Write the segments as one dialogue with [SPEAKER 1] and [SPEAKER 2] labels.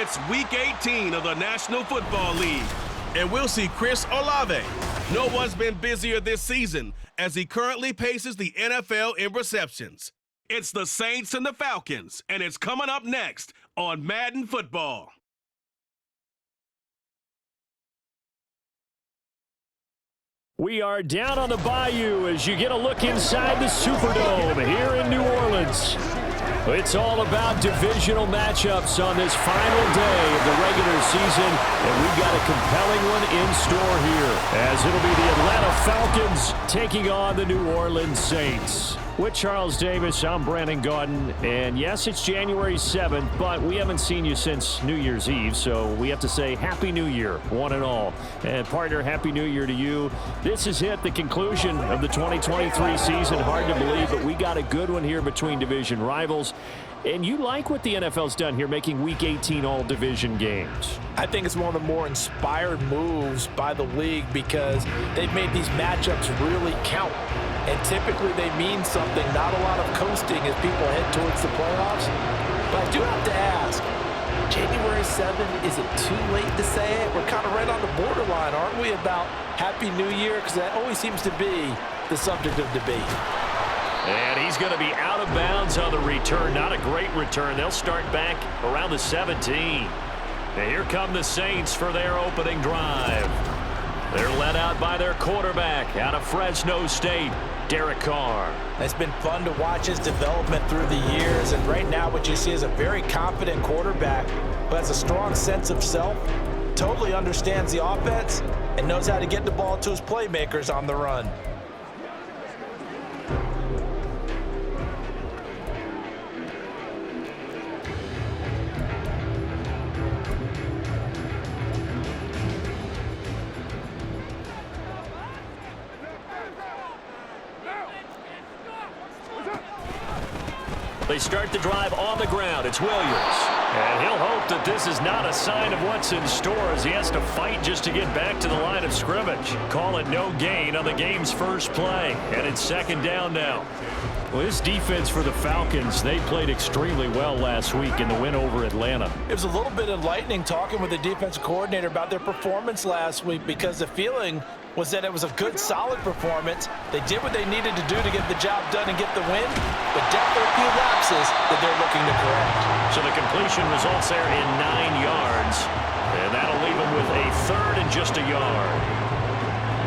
[SPEAKER 1] It's Week 18 of the National Football League, and we'll see Chris Olave. No one's been busier this season as he currently paces the NFL in receptions. It's the Saints and the Falcons, and it's coming up next on Madden Football.
[SPEAKER 2] We are down on the bayou as you get a look inside the Superdome here in New Orleans. It's all about divisional matchups on this final day of the regular season, and we've got a compelling one in store here, as it'll be the Atlanta Falcons taking on the New Orleans Saints. With Charles Davis, I'm Brandon Gaudin, and yes, it's January 7th, but we haven't seen you since New Year's Eve, so we have to say Happy New Year, one and all. And partner, Happy New Year to you. This is it, the conclusion of the 2023 season. Hard to believe, but we got a good one here between division rivals. And you like what the NFL's done here, making Week 18 all-division games.
[SPEAKER 3] I think it's one of the more inspired moves by the league because they've made these matchups really count. And typically they mean something, not a lot of coasting as people head towards the playoffs. But I do have to ask, January 7th, is it too late to say it? We're kind of right on the borderline, aren't we, about Happy New Year? Because that always seems to be the subject of debate.
[SPEAKER 2] And he's going to be out of bounds on the return. Not a great return. They'll start back around the 17. And here come the Saints for their opening drive. They're led out by their quarterback out of Fresno State, Derek Carr.
[SPEAKER 3] It's been fun to watch his development through the years. And right now what you see is a very confident quarterback who has a strong sense of self, totally understands the offense, and knows how to get the ball to his playmakers on the run.
[SPEAKER 2] They start the drive on the ground. It's Williams. And he'll hope that this is not a sign of what's in store as he has to fight just to get back to the line of scrimmage. Call it no gain on the game's first play. And it's second down now. Well, this defense for the Falcons, they played extremely well last week in the win over Atlanta.
[SPEAKER 3] It was a little bit enlightening talking with the defensive coordinator about their performance last week because the feeling was that it was a good, solid performance. They did what they needed to do to get the job done and get the win, but definitely a few lapses that they're looking to correct.
[SPEAKER 2] So the completion results there in 9 yards, and that'll leave them with a third and just a yard.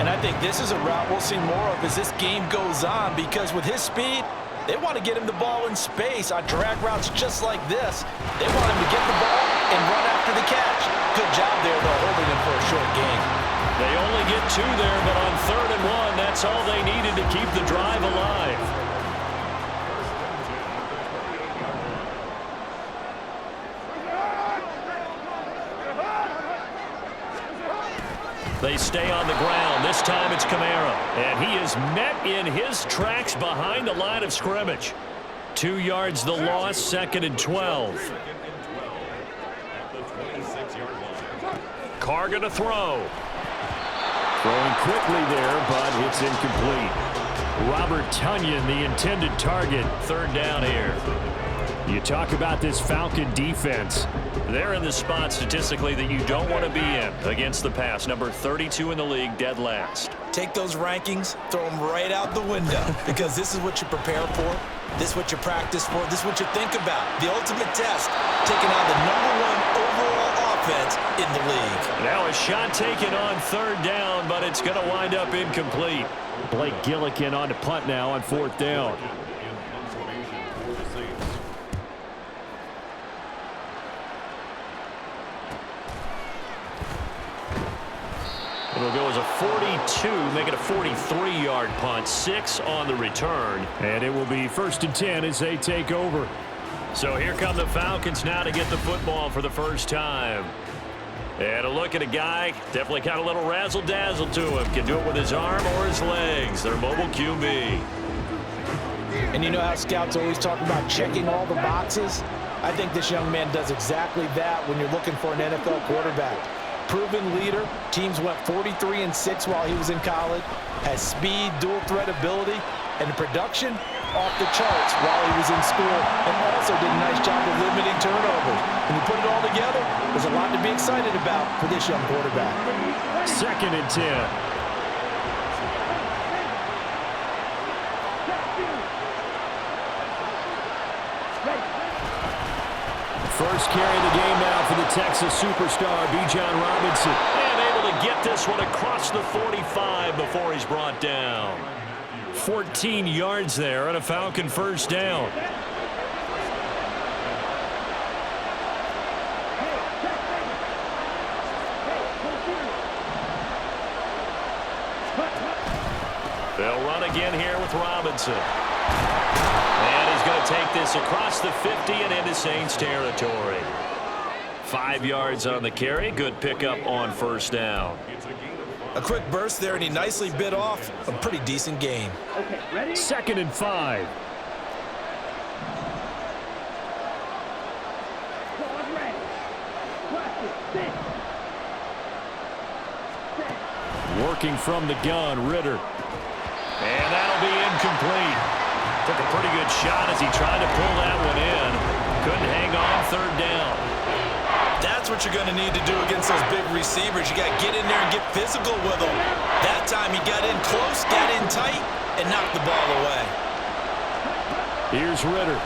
[SPEAKER 3] And I think this is a route we'll see more of as this game goes on because with his speed, they want to get him the ball in space on drag routes just like this. They want him to get the ball and run after the catch. Good job there, though, holding him for a short gain.
[SPEAKER 2] They only get 2 there, but on 3rd and 1, that's all they needed to keep the drive alive. They stay on the ground. This time it's Kamara. And he is met in his tracks behind the line of scrimmage. 2 yards the loss, 2nd and 12. Carr going to throw. Throwing quickly there, but it's incomplete. Robert Tonyan, the intended target. 3rd down here. You talk about this Falcon defense. They're in the spot statistically that you don't want to be in against the pass. Number 32 in the league, dead last.
[SPEAKER 3] Take those rankings, throw them right out the window because this is what you prepare for. This is what you practice for. This is what you think about. The ultimate test, taking out the #1 overall offense in the league.
[SPEAKER 2] Now a shot taken on 3rd down, but it's going to wind up incomplete. Blake Gillikin on to punt now on 4th down. It'll go as a 42, make it a 43-yard punt, 6 on the return. And it will be 1st and 10 as they take over. So here come the Falcons now to get the football for the first time. And a look at a guy, definitely got a little razzle-dazzle to him. Can do it with his arm or his legs. Their mobile QB.
[SPEAKER 3] And you know how scouts always talk about checking all the boxes? I think this young man does exactly that when you're looking for an NFL quarterback. Proven leader. Teams went 43-6 while he was in college. Has speed, dual threat ability, and the production off the charts while he was in school, and also did a nice job of limiting turnovers. When you put it all together, there's a lot to be excited about for this young quarterback.
[SPEAKER 2] 2nd and 10. First carry of the game now for the Texas superstar, Bijan Robinson.
[SPEAKER 4] And able to get this one across the 45 before he's brought down.
[SPEAKER 2] 14 yards there on a Falcon first down.
[SPEAKER 4] They'll run again here with Robinson. And he's going to take this across the 50 and into Saints territory. 5 yards on the carry. Good pickup on first down.
[SPEAKER 3] A quick burst there, and he nicely bit off a pretty decent gain.
[SPEAKER 5] Okay, ready?
[SPEAKER 2] 2nd and 5. Working from the gun, Ritter.
[SPEAKER 4] And that'll be incomplete. Took a pretty good shot as he tried to pull that one in. Couldn't hang on 3rd down.
[SPEAKER 3] That's what you're going to need to do against those big receivers. You got to get in there and get physical with them. That time he got in close, got in tight, and knocked the ball away.
[SPEAKER 2] Here's Ritter.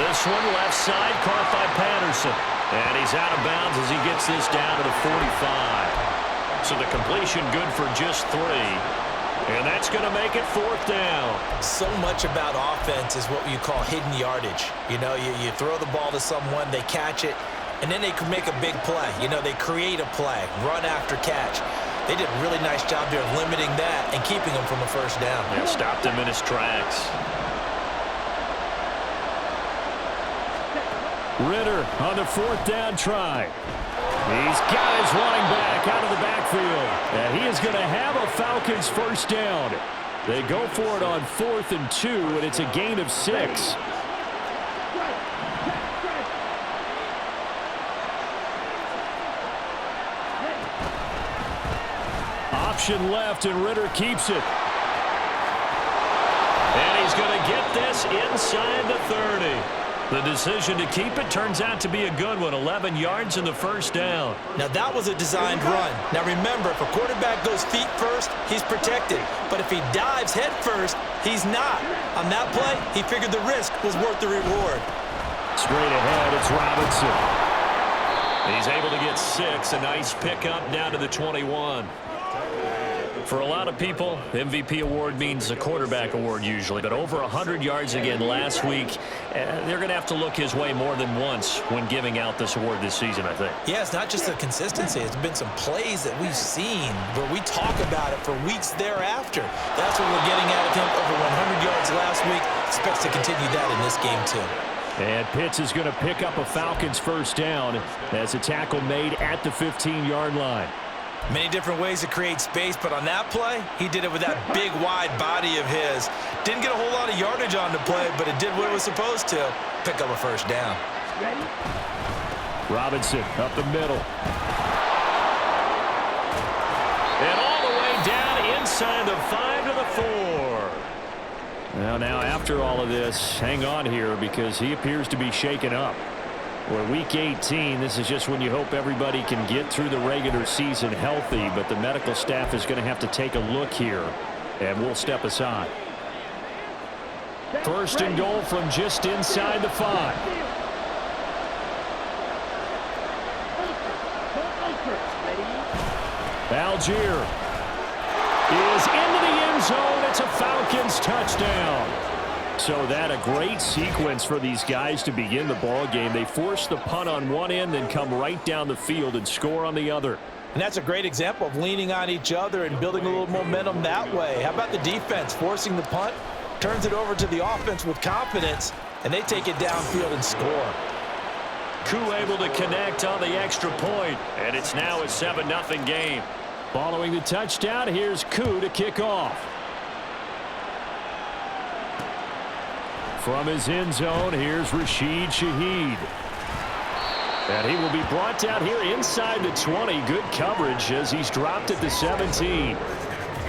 [SPEAKER 4] This one left side caught by Patterson. And he's out of bounds as he gets this down to the 45. So the completion good for just 3. And that's going to make it 4th down.
[SPEAKER 3] So much about offense is what you call hidden yardage. You know, you throw the ball to someone, they catch it, and then they can make a big play. You know, they create a play, run after catch. They did a really nice job there of limiting that and keeping him from a first down.
[SPEAKER 4] Yeah, stopped him in his tracks.
[SPEAKER 2] Ritter on the 4th down try. He's got his running back out of the backfield. And he is going to have a Falcons first down. They go for it on 4th and 2, and it's a gain of 6. Option left, and Ritter keeps it.
[SPEAKER 4] And he's going to get this inside the 30. The decision to keep it turns out to be a good one. 11 yards in the first down.
[SPEAKER 3] Now, that was a designed run. Now, remember, if a quarterback goes feet first, he's protected. But if he dives head first, he's not. On that play, he figured the risk was worth the reward.
[SPEAKER 2] Straight ahead, it's Robinson.
[SPEAKER 4] He's able to get 6. A nice pickup down to the 21. For a lot of people, MVP award means a quarterback award usually, but over 100 yards again last week. They're going to have to look his way more than once when giving out this award this season, I think.
[SPEAKER 3] Yeah, it's not just the consistency. It's been some plays that we've seen where we talk about it for weeks thereafter. That's what we're getting out of him. Over 100 yards last week. Expects to continue that in this game, too.
[SPEAKER 2] And Pitts is going to pick up a Falcons first down as a tackle made at the 15-yard line.
[SPEAKER 3] Many different ways to create space, but on that play, he did it with that big, wide body of his. Didn't get a whole lot of yardage on the play, but it did what it was supposed to. Pick up a first down.
[SPEAKER 2] Robinson up the middle.
[SPEAKER 4] And all the way down inside the 5 to the 4.
[SPEAKER 2] Well, now after all of this, hang on here because he appears to be shaken up. We're week 18. This is just when you hope everybody can get through the regular season healthy, but the medical staff is going to have to take a look here, and we'll step aside. First and goal from just inside the 5. Algier is into the end zone. It's a Falcons touchdown. So that a great sequence for these guys to begin the ball game. They force the punt on one end, then come right down the field and score on the other.
[SPEAKER 3] And that's a great example of leaning on each other and building a little momentum that way. How about the defense forcing the punt, turns it over to the offense with confidence, and they take it downfield and score.
[SPEAKER 4] Koo able to connect on the extra point, and it's now a 7-0 game.
[SPEAKER 2] Following the touchdown, here's Koo to kick off. From his end zone, here's Rashid Shaheed. And he will be brought down here inside the 20. Good coverage as he's dropped at the 17.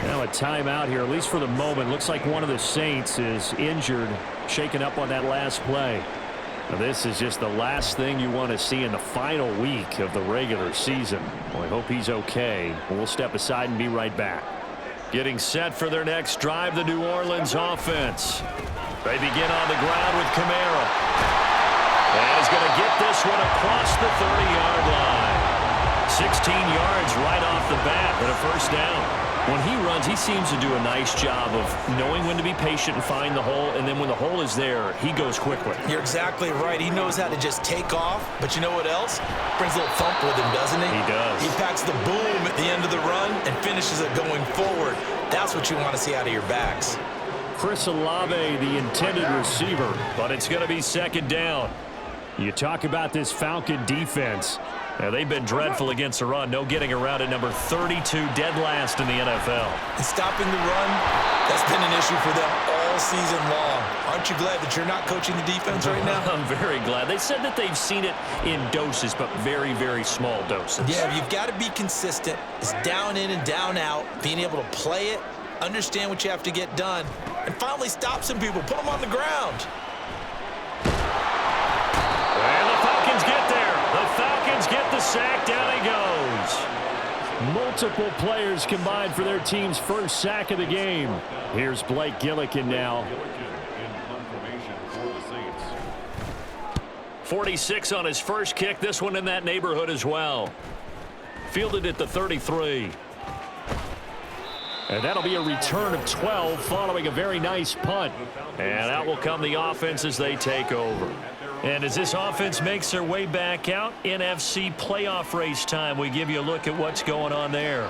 [SPEAKER 2] Now a timeout here, at least for the moment. Looks like one of the Saints is injured, shaken up on that last play. Now this is just the last thing you want to see in the final week of the regular season. Well, I hope he's okay. We'll step aside and be right back. Getting set for their next drive, the New Orleans offense. They begin on the ground with Kamara. And he's going to get this one across the 30-yard line. 16 yards right off the bat and a first down. When he runs, he seems to do a nice job of knowing when to be patient and find the hole, and then when the hole is there, he goes quickly.
[SPEAKER 3] You're exactly right. He knows how to just take off, but you know what else? Brings a little thump with him, doesn't he?
[SPEAKER 2] He does.
[SPEAKER 3] He packs the boom at the end of the run and finishes it going forward. That's what you want to see out of your backs.
[SPEAKER 2] Chris Olave, the intended receiver, but it's going to be second down. You talk about this Falcon defense. Now, they've been dreadful against the run. No getting around at number 32, dead last in the NFL.
[SPEAKER 3] And stopping the run, that's been an issue for them all season long. Aren't you glad that you're not coaching the defense right now?
[SPEAKER 4] I'm very glad. They said that they've seen it in doses, but very, very small doses.
[SPEAKER 3] Yeah, you've got to be consistent. It's down in and down out, being able to play it, understand what you have to get done, and finally stop some people, put them on the ground.
[SPEAKER 4] And the Falcons get there. The Falcons get the sack. Down he goes.
[SPEAKER 2] Multiple players combined for their team's first sack of the game. Here's Blake Gillikin now.
[SPEAKER 4] 46 on his first kick. This one in that neighborhood as well. Fielded at the 33.
[SPEAKER 2] And that'll be a return of 12 following a very nice punt.
[SPEAKER 4] And out will come the offense as they take over. And as this offense makes their way back out, NFC playoff race time, we give you a look at what's going on there.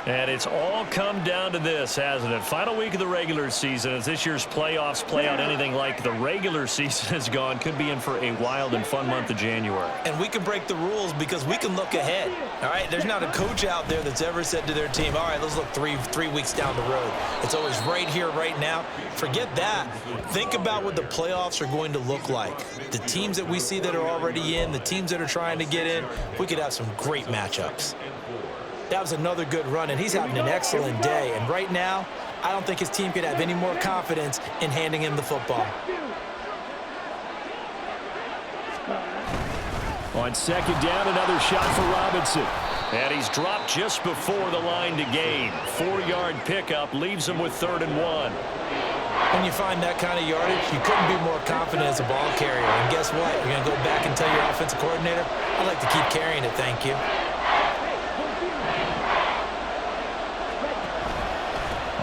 [SPEAKER 4] And it's all come down to this, hasn't it? Final week of the regular season. As this year's playoffs play out anything like the regular season has gone, could be in for a wild and fun month of January.
[SPEAKER 3] And we can break the rules because we can look ahead. All right, there's not a coach out there that's ever said to their team, all right, let's look three weeks down the road. It's always right here, right now. Forget that. Think about what the playoffs are going to look like. The teams that we see that are already in, the teams that are trying to get in, we could have some great matchups. That was another good run, and he's having an excellent day. And right now, I don't think his team could have any more confidence in handing him the football.
[SPEAKER 2] On second down, another shot for Robinson.
[SPEAKER 4] And he's dropped just before the line to gain. 4-yard pickup leaves him with 3rd and 1.
[SPEAKER 3] When you find that kind of yardage, you couldn't be more confident as a ball carrier. And guess what? You're going to go back and tell your offensive coordinator, I'd like to keep carrying it, thank you.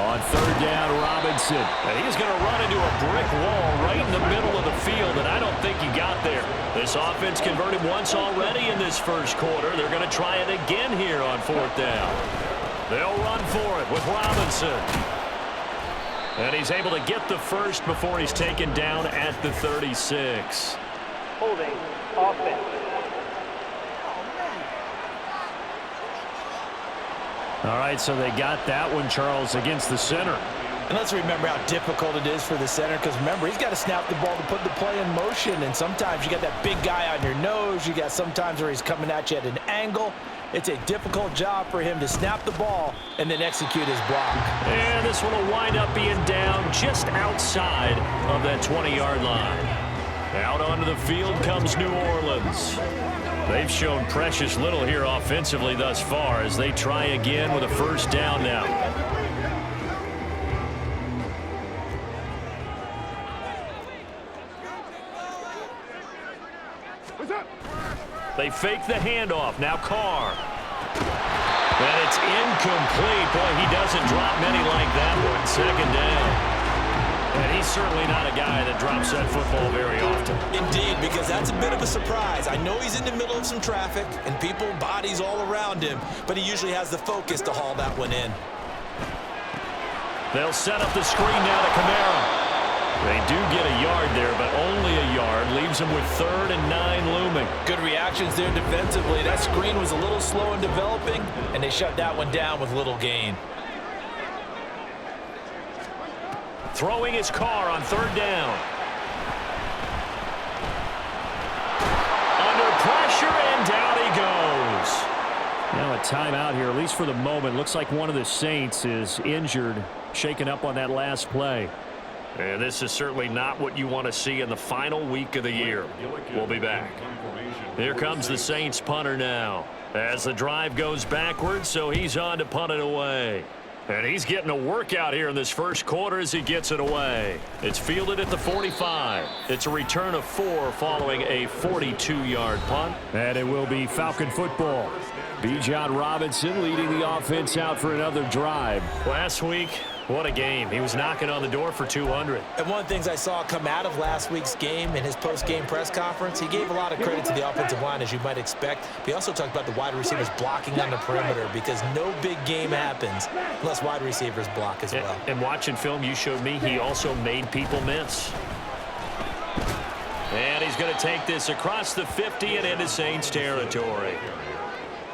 [SPEAKER 2] On third down, Robinson.
[SPEAKER 4] And he's going to run into a brick wall right in the middle of the field, and I don't think he got there. This offense converted once already in this first quarter. They're going to try it again here on 4th down. They'll run for it with Robinson. And he's able to get the first before he's taken down at the 36.
[SPEAKER 5] Holding offense.
[SPEAKER 2] All right, so they got that one, Charles, against the center.
[SPEAKER 3] And let's remember how difficult it is for the center, because remember, he's got to snap the ball to put the play in motion, and sometimes you got that big guy on your nose. You got sometimes where he's coming at you at an angle. It's a difficult job for him to snap the ball and then execute his block.
[SPEAKER 4] And this one will wind up being down just outside of that 20-yard line. Out onto the field comes New Orleans. They've shown precious little here offensively thus far as they try again with a first down now. They fake the handoff. Now Carr. And it's incomplete. Boy, he doesn't drop many like that one. Second down. And he's certainly not a guy that drops that football very often.
[SPEAKER 3] Indeed, because that's a bit of a surprise. I know he's in the middle of some traffic and people, bodies all around him, but he usually has the focus to haul that one in.
[SPEAKER 4] They'll set up the screen now to Kamara. They do get a yard there, but only a yard. Leaves him with 3rd and 9 looming.
[SPEAKER 3] Good reactions there defensively. That screen was a little slow in developing, and they shut that one down with little gain.
[SPEAKER 4] Throwing his Carr on 3rd down. Under pressure, and down he goes.
[SPEAKER 2] Now a timeout here, at least for the moment. Looks like one of the Saints is injured, shaken up on that last play.
[SPEAKER 4] And this is certainly not what you want to see in the final week of the year. We'll be back. Here comes the Saints punter now. As the drive goes backwards, so he's on to punt it away. And he's getting a workout here in this first quarter as he gets it away. It's fielded at the 45. It's a return of 4 following a 42-yard punt.
[SPEAKER 2] And it will be Falcon football. Bijan Robinson leading the offense out for another drive.
[SPEAKER 4] Last week, what a game. He was knocking on the door for 200.
[SPEAKER 3] And one of the things I saw come out of last week's game in his post-game press conference, he gave a lot of credit to the offensive line, as you might expect. But he also talked about the wide receivers blocking on the perimeter, because no big game happens unless wide receivers block as well.
[SPEAKER 4] And watching film you showed me, he also made people miss. And he's going to take this across the 50 and into Saints territory.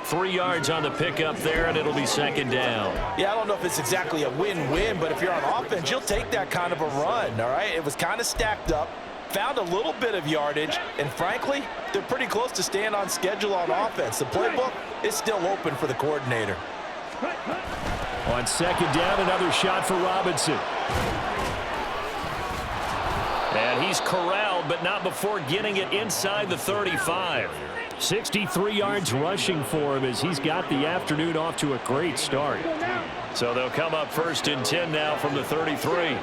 [SPEAKER 4] 3 yards on the pickup there, and it'll be second down.
[SPEAKER 3] Yeah, I don't know if it's exactly a win-win, but if you're on offense, you'll take that kind of a run, all right? It was kind of stacked up, found a little bit of yardage, and frankly, they're pretty close to staying on schedule on offense. The playbook is still open for the coordinator.
[SPEAKER 2] On second down, another shot for Robinson.
[SPEAKER 4] And he's corralled, but not before getting it inside the 35.
[SPEAKER 2] 63 yards rushing for him as he's got the afternoon off to a great start.
[SPEAKER 4] So they'll come up first and 10 now from the 33.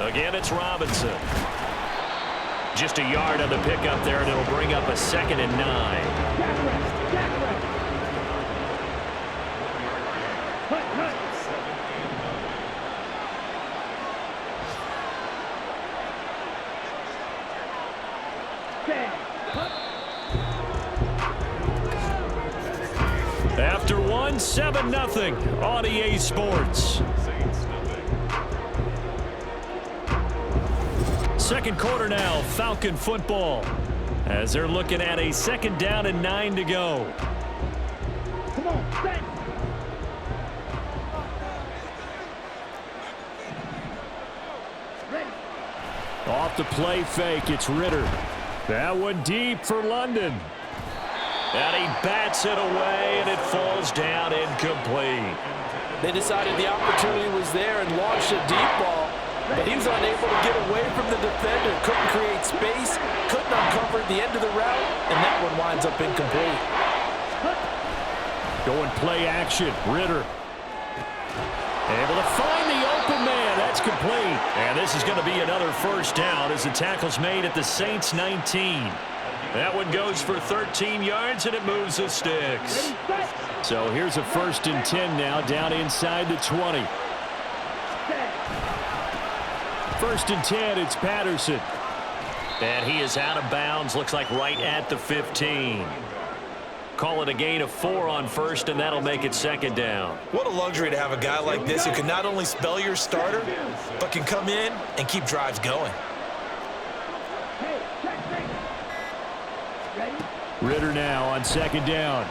[SPEAKER 4] Again, it's Robinson. Just a yard on the pickup there, and it'll bring up a 2nd and 9. After 1, 7-0 on EA Sports. Second quarter now, Falcon football, as they're looking at a 2nd down and 9 to go.
[SPEAKER 5] Come on, set. Ready.
[SPEAKER 2] Off the play fake, it's Ritter. That one deep for London.
[SPEAKER 4] And he bats it away, and it falls down incomplete.
[SPEAKER 3] They decided the opportunity was there and launched a deep ball, but he was unable to get away from the defender, couldn't create space, couldn't uncover the end of the route, and that one winds up incomplete.
[SPEAKER 2] Going play action, Ritter. Able to find the open man. That's complete.
[SPEAKER 4] And this is going to be another first down as the tackle's made at the Saints 19. That one goes for 13 yards, and it moves the sticks.
[SPEAKER 2] So here's a 1st and 10 now, down inside the 20. 1st and 10, it's Patterson.
[SPEAKER 4] And he is out of bounds, looks like right at the 15. Call it a gain of 4 on 1st, and that'll make it 2nd down.
[SPEAKER 3] What a luxury to have a guy like this who can not only spell your starter, but can come in and keep drives going.
[SPEAKER 2] Ritter now on 2nd down.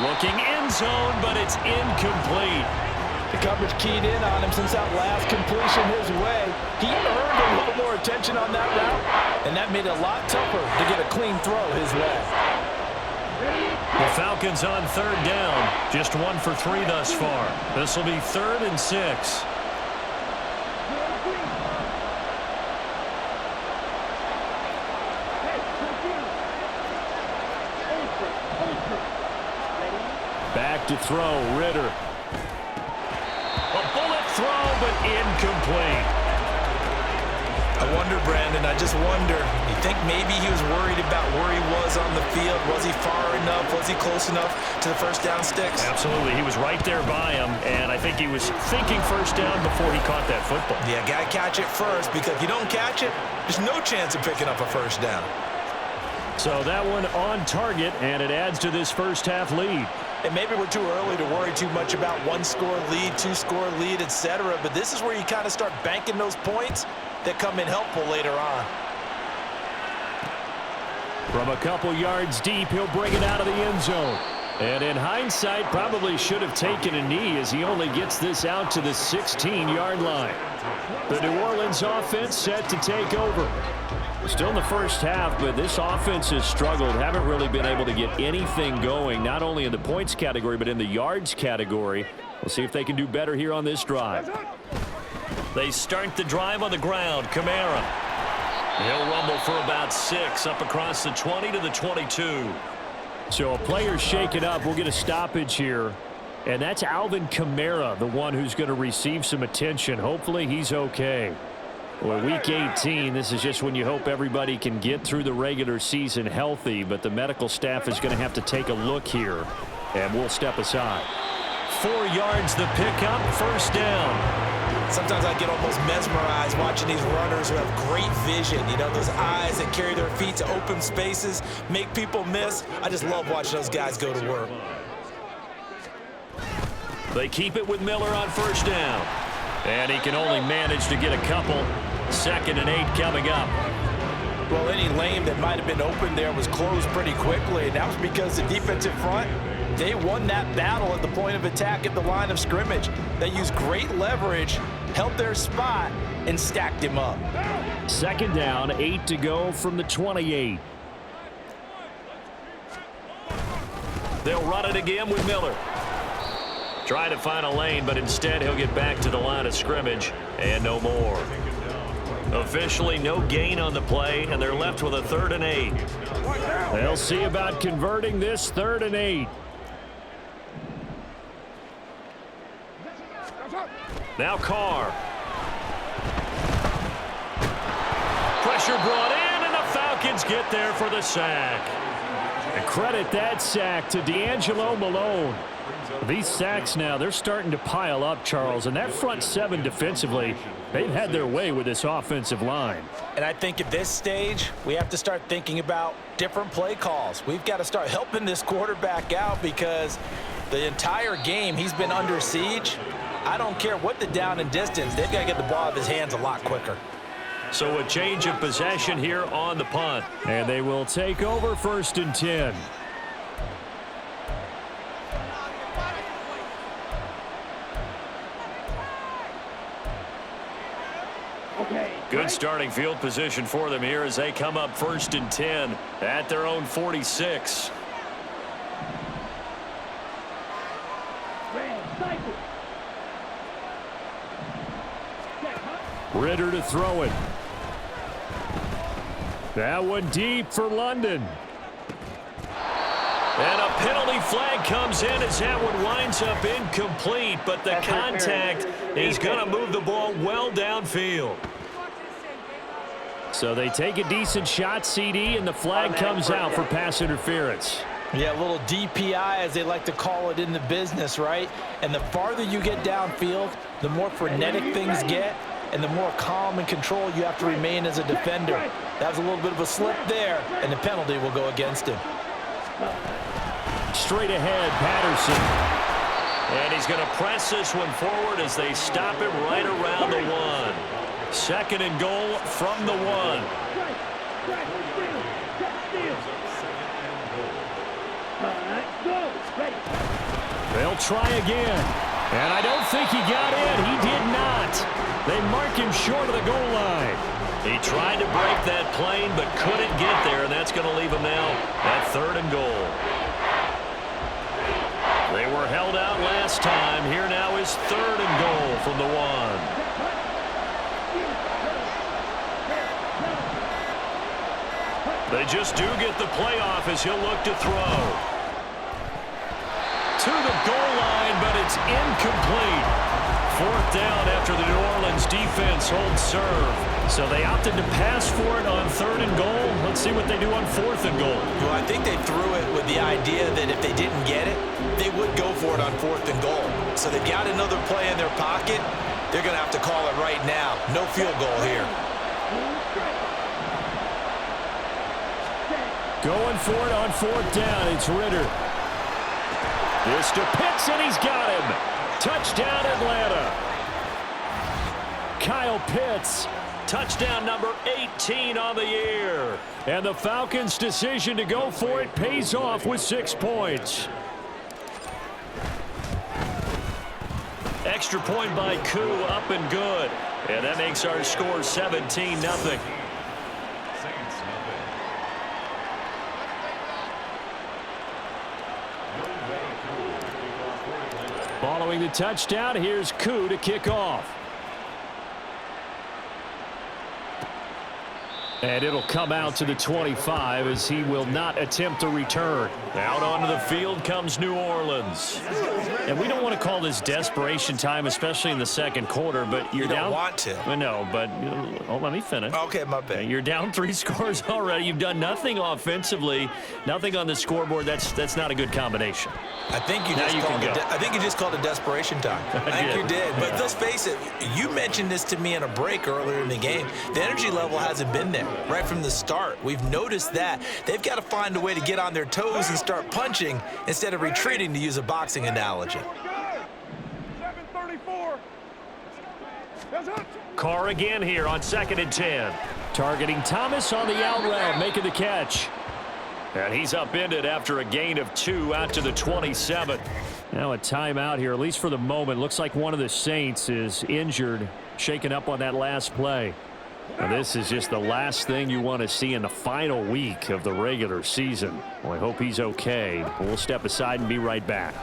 [SPEAKER 4] Looking end zone, but it's incomplete.
[SPEAKER 3] The coverage keyed in on him since that last completion his way. He earned a little more attention on that route, and that made it a lot tougher to get a clean throw his way.
[SPEAKER 4] The Falcons on 3rd down, just 1 for 3 thus far. This will be 3rd and 6.
[SPEAKER 2] Back to throw, Ritter.
[SPEAKER 4] A bullet throw, but incomplete.
[SPEAKER 3] I wonder, Brandon, I just wonder, you think maybe he was worried about where he was on the field? Was he far enough? Was he close enough to the first down sticks?
[SPEAKER 4] Absolutely. He was right there by him, and I think he was thinking first down before he caught that football.
[SPEAKER 3] Yeah, got to catch it first, because if you don't catch it, there's no chance of picking up a first down.
[SPEAKER 2] So that one on target, and it adds to this first half lead.
[SPEAKER 3] And maybe we're too early to worry too much about 1-score lead, 2-score lead, etc. But this is where you kind of start banking those points that come in helpful later on.
[SPEAKER 2] From a couple yards deep, he'll bring it out of the end zone. And in hindsight, probably should have taken a knee as he only gets this out to the 16-yard line. The New Orleans offense set to take over. Still in the first half, but this offense has struggled. Haven't really been able to get anything going, not only in the points category, but in the yards category. We'll see if they can do better here on this drive.
[SPEAKER 4] They start the drive on the ground. Kamara. He'll rumble for about 6 up across the 20 to the 22.
[SPEAKER 2] So a player's shaken up. We'll get a stoppage here. And that's Alvin Kamara, the one who's going to receive some attention. Hopefully he's okay. Well, week 18, this is just when you hope everybody can get through the regular season healthy, but the medical staff is going to have to take a look here, and we'll step aside.
[SPEAKER 4] 4 yards the pickup, first down.
[SPEAKER 3] Sometimes I get almost mesmerized watching these runners who have great vision. You know, those eyes that carry their feet to open spaces, make people miss. I just love watching those guys go to work.
[SPEAKER 4] They keep it with Miller on first down. And he can only manage to get a couple. 2nd and 8 coming up.
[SPEAKER 3] Well, any lane that might have been open there was closed pretty quickly, and that was because the defensive front, they won that battle at the point of attack at the line of scrimmage. They used great leverage, held their spot, and stacked him up.
[SPEAKER 2] 2nd down, 8 to go from the 28.
[SPEAKER 4] They'll run it again with Miller. Trying to find a lane, but instead he'll get back to the line of scrimmage and no more. Officially no gain on the play, and they're left with a 3rd and 8.
[SPEAKER 2] They'll see about converting this 3rd and 8.
[SPEAKER 4] Now Carr. Pressure brought in, and the Falcons get there for the sack.
[SPEAKER 2] And credit that sack to D'Angelo Malone. These sacks now, they're starting to pile up, Charles, and that front 7 defensively, they've had their way with this offensive line.
[SPEAKER 3] And I think at this stage, we have to start thinking about different play calls. We've got to start helping this quarterback out because the entire game he's been under siege. I don't care what the down and distance, they've got to get the ball out of his hands a lot quicker.
[SPEAKER 4] So a change of possession here on the punt.
[SPEAKER 2] And they will take over 1st and 10.
[SPEAKER 4] Good starting field position for them here as they come up 1st and 10 at their own 46.
[SPEAKER 2] Ritter to throw it. That one deep for London.
[SPEAKER 4] And a penalty flag comes in as that one winds up incomplete, but the contact is going to move the ball well downfield.
[SPEAKER 2] So they take a decent shot, CD, and the flag comes out for pass interference.
[SPEAKER 3] Yeah, a little DPI, as they like to call it in the business, right? And the farther you get downfield, the more frenetic things get, and the more calm and control you have to remain as a defender. That was a little bit of a slip there, and the penalty will go against him.
[SPEAKER 2] Straight ahead, Patterson.
[SPEAKER 4] And he's going to press this one forward as they stop him right around the 1. 2nd and goal from the 1.
[SPEAKER 2] They'll try again. And I don't think he got in. He did not. They mark him short of the goal line.
[SPEAKER 4] He tried to break that plane but couldn't get there, and that's going to leave him now at 3rd and goal. They were held out last time. Here now is 3rd and goal from the 1. They just do get the playoff as he'll look to throw. To the goal line, but it's incomplete. 4th down after the New Orleans defense holds serve. So they opted to pass for it on 3rd and goal. Let's see what they do on 4th and goal.
[SPEAKER 3] Well, I think they threw it with the idea that if they didn't get it, they would go for it on 4th and goal. So they've got another play in their pocket. They're going to have to call it right now. No field goal here.
[SPEAKER 2] Going for it on 4th down. It's Ritter. This to Pitts, and he's got him. Touchdown, Atlanta. Kyle Pitts.
[SPEAKER 4] Touchdown number 18 on the year.
[SPEAKER 2] And the Falcons' decision to go for it pays off with 6 points.
[SPEAKER 4] Extra point by Koo, up and good. And that makes our score 17-0.
[SPEAKER 2] Following the touchdown, here's Koo to kick off. And it'll come out to the 25 as he will not attempt to return.
[SPEAKER 4] Out onto the field comes New Orleans. And we don't want to call this desperation time, especially in the second quarter, but you're down.
[SPEAKER 3] You don't want to.
[SPEAKER 4] I know, but let me finish.
[SPEAKER 3] Okay, my bad.
[SPEAKER 4] You're down 3 scores already. You've done nothing offensively, nothing on the scoreboard. That's not a good combination.
[SPEAKER 3] I think you just called it desperation time. I think you did. But let's face it, you mentioned this to me in a break earlier in the game. The energy level hasn't been there right from the start. We've noticed that. They've got to find a way to get on their toes and start punching instead of retreating, to use a boxing analogy.
[SPEAKER 5] 7:34.
[SPEAKER 4] Carr again here on 2nd and 10.
[SPEAKER 2] Targeting Thomas on the out route, making the catch.
[SPEAKER 4] And he's upended after a gain of 2 out to the 27.
[SPEAKER 2] Now a timeout here, at least for the moment. Looks like one of the Saints is injured, shaken up on that last play. Now this is just the last thing you want to see in the final week of the regular season. Well, I hope he's okay. We'll step aside and be right back.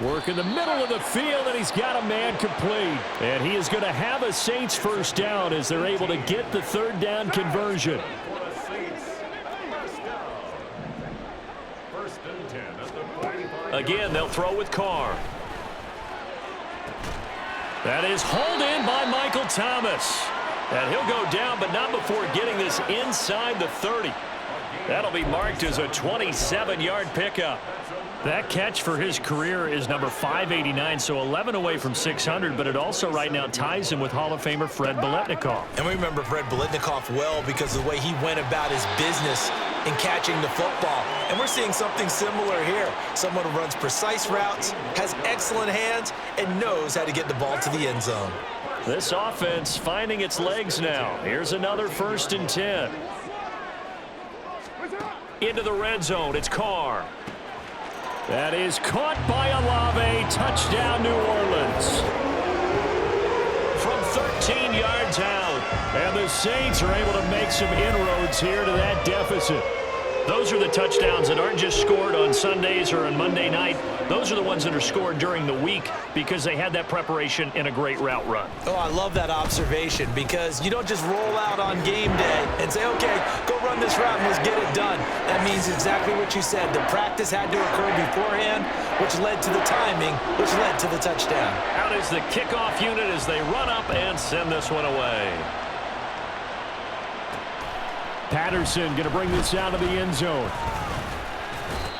[SPEAKER 2] Work in the middle of the field, and he's got a man complete. And he is going to have a Saints first down as they're able to get the 3rd down conversion.
[SPEAKER 4] Again, they'll throw with Carr. That is hauled in by Michael Thomas. And he'll go down, but not before getting this inside the 30. That'll be marked as a 27-yard pickup. That catch for his career is number 589, so 11 away from 600, but it also right now ties him with Hall of Famer Fred Biletnikoff.
[SPEAKER 3] And we remember Fred Biletnikoff well because of the way he went about his business in catching the football. And we're seeing something similar here. Someone who runs precise routes, has excellent hands, and knows how to get the ball to the end zone.
[SPEAKER 4] This offense finding its legs now. Here's another 1st and 10. Into the red zone, it's Carr.
[SPEAKER 2] That is caught by Olave. Touchdown, New Orleans.
[SPEAKER 4] From 13 yards out.
[SPEAKER 2] And the Saints are able to make some inroads here to that deficit.
[SPEAKER 4] Those are the touchdowns that aren't just scored on Sundays or on Monday night. Those are the ones that are scored during the week because they had that preparation in a great route run.
[SPEAKER 3] Oh, I love that observation because you don't just roll out on game day and say, okay, go run this route and let's get it done. That means exactly what you said. The practice had to occur beforehand, which led to the timing, which led to the touchdown.
[SPEAKER 4] Out is the kickoff unit as they run up and send this one away.
[SPEAKER 2] Patterson going to bring this out of the end zone.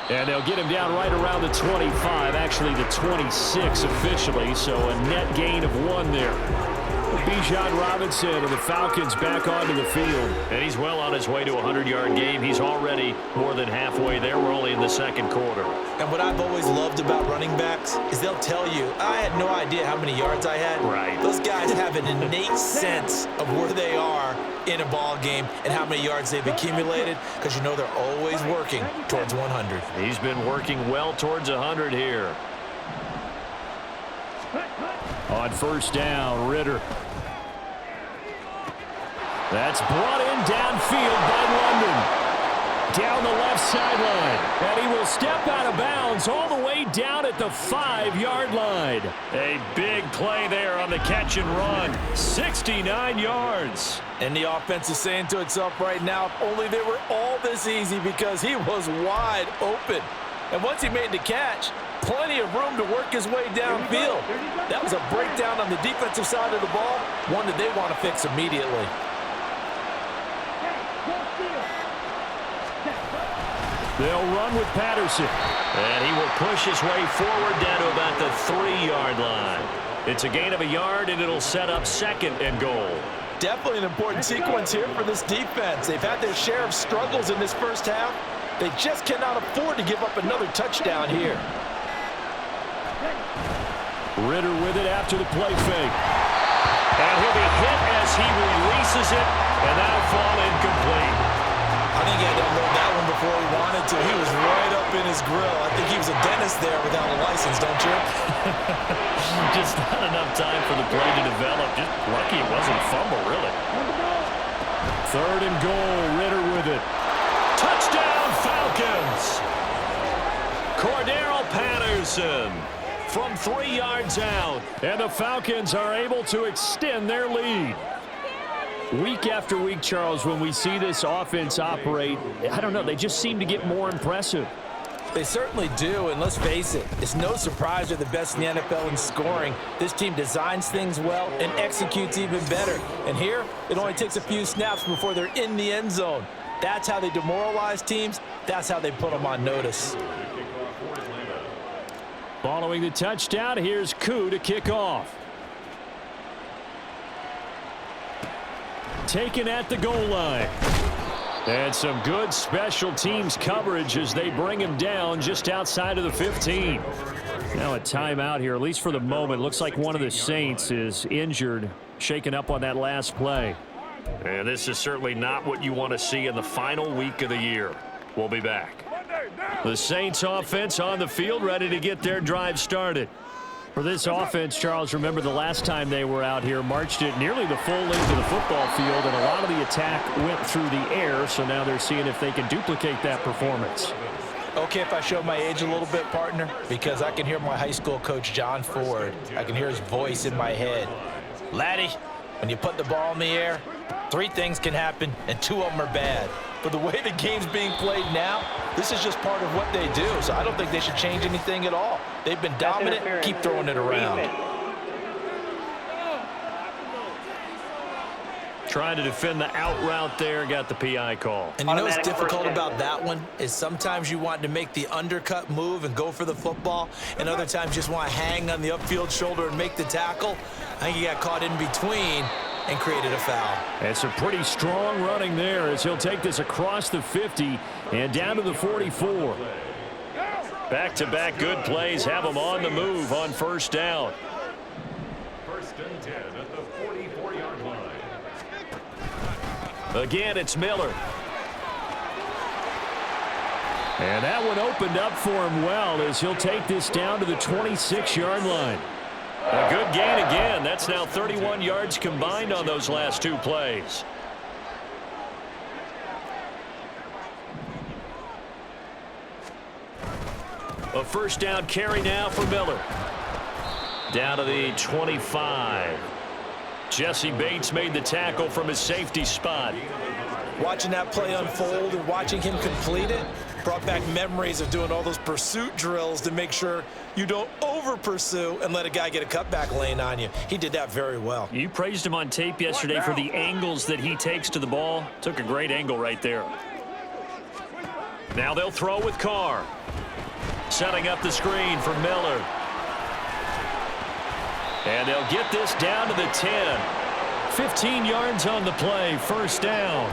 [SPEAKER 2] And they'll get him down right around the 25, actually the 26 officially, so a net gain of 1 there. Bijan Robinson and the Falcons back onto the field.
[SPEAKER 4] And he's well on his way to a 100-yard game. He's already more than halfway there. We're only in the second quarter.
[SPEAKER 3] And what I've always loved about running backs is they'll tell you, I had no idea how many yards I had.
[SPEAKER 4] Right.
[SPEAKER 3] Those guys have an innate sense of where they are in a ball game and how many yards they've accumulated because you know they're always working towards 100.
[SPEAKER 4] He's been working well towards 100 here.
[SPEAKER 2] On 1st down, Ritter. That's brought in downfield by London. Down the left sideline. And he will step out of bounds all the way down at the 5-yard line.
[SPEAKER 4] A big play there on the catch and run. 69 yards.
[SPEAKER 3] And the offense is saying to itself right now, if only they were all this easy because he was wide open. And once he made the catch, plenty of room to work his way downfield. That was a breakdown on the defensive side of the ball, one that they want to fix immediately.
[SPEAKER 2] They'll run with Patterson.
[SPEAKER 4] And he will push his way forward down to about the 3-yard line. It's a gain of a yard, and it'll set up 2nd and goal.
[SPEAKER 3] Definitely an important sequence here for this defense. They've had their share of struggles in this first half. They just cannot afford to give up another touchdown here.
[SPEAKER 2] Ritter with it after the play fake.
[SPEAKER 4] And he'll be hit as he releases it, and that'll fall incomplete.
[SPEAKER 3] I I think he had to unload that one before he wanted to. He was right up in his grill. I think he was a dentist there without a license, don't you?
[SPEAKER 4] Just not enough time for the play to develop. Just lucky it wasn't a fumble, really.
[SPEAKER 2] 3rd and goal, Ritter with it.
[SPEAKER 4] Touchdown, Falcons! Cordero Patterson from 3 yards out.
[SPEAKER 2] And the Falcons are able to extend their lead. Week after week, Charles, when we see this offense operate, I don't know, they just seem to get more impressive.
[SPEAKER 3] They certainly do, and let's face it, it's no surprise they're the best in the NFL in scoring. This team designs things well and executes even better. And here, it only takes a few snaps before they're in the end zone. That's how they demoralize teams. That's how they put them on notice.
[SPEAKER 2] Following the touchdown, here's Koo to kick off. Taken at the goal line. And some good special teams coverage as they bring him down just outside of the 15. Now a timeout here, at least for the moment. Looks like one of the Saints is injured, shaken up on that last play.
[SPEAKER 4] And this is certainly not what you want to see in the final week of the year. We'll be back.
[SPEAKER 2] The Saints offense on the field, ready to get their drive started. For this offense, Charles, remember the last time they were out here, marched it nearly the full length of the football field, and a lot of the attack went through the air, so now they're seeing if they can duplicate that performance.
[SPEAKER 3] Okay, if I show my age a little bit, partner, because I can hear my high school coach, John Ford. I can hear his voice in my head. Laddie, when you put the ball in the air, 3 things can happen, and 2 of them are bad. But the way the game's being played now, this is just part of what they do. So I don't think they should change anything at all. They've been dominant. Keep throwing it around.
[SPEAKER 4] Trying to defend the out route there, got the PI call.
[SPEAKER 3] And you know what's difficult about that one is sometimes you want to make the undercut move and go for the football, and other times you just want to hang on the upfield shoulder and make the tackle. I think he got caught in between and created a foul.
[SPEAKER 2] And some pretty strong running there as he'll take this across the 50 and down to the 44.
[SPEAKER 4] Back-to-back good plays have them on the move on 1st down.
[SPEAKER 6] 1st and 10 at the 44-yard line.
[SPEAKER 4] Again, it's Miller.
[SPEAKER 2] And that one opened up for him well as he'll take this down to the 26-yard line.
[SPEAKER 4] A good gain again. That's now 31 yards combined on those last 2 plays. A 1st down carry now for Miller. Down to the 25. Jesse Bates made the tackle from his safety spot.
[SPEAKER 3] Watching that play unfold and watching him complete it brought back memories of doing all those pursuit drills to make sure you don't over-pursue and let a guy get a cutback lane on you. He did that very well.
[SPEAKER 4] You praised him on tape yesterday for the angles that he takes to the ball. Took a great angle right there. Now they'll throw with Carr. Setting up the screen for Miller. And they'll get this down to the 10. 15 yards on the play, 1st down.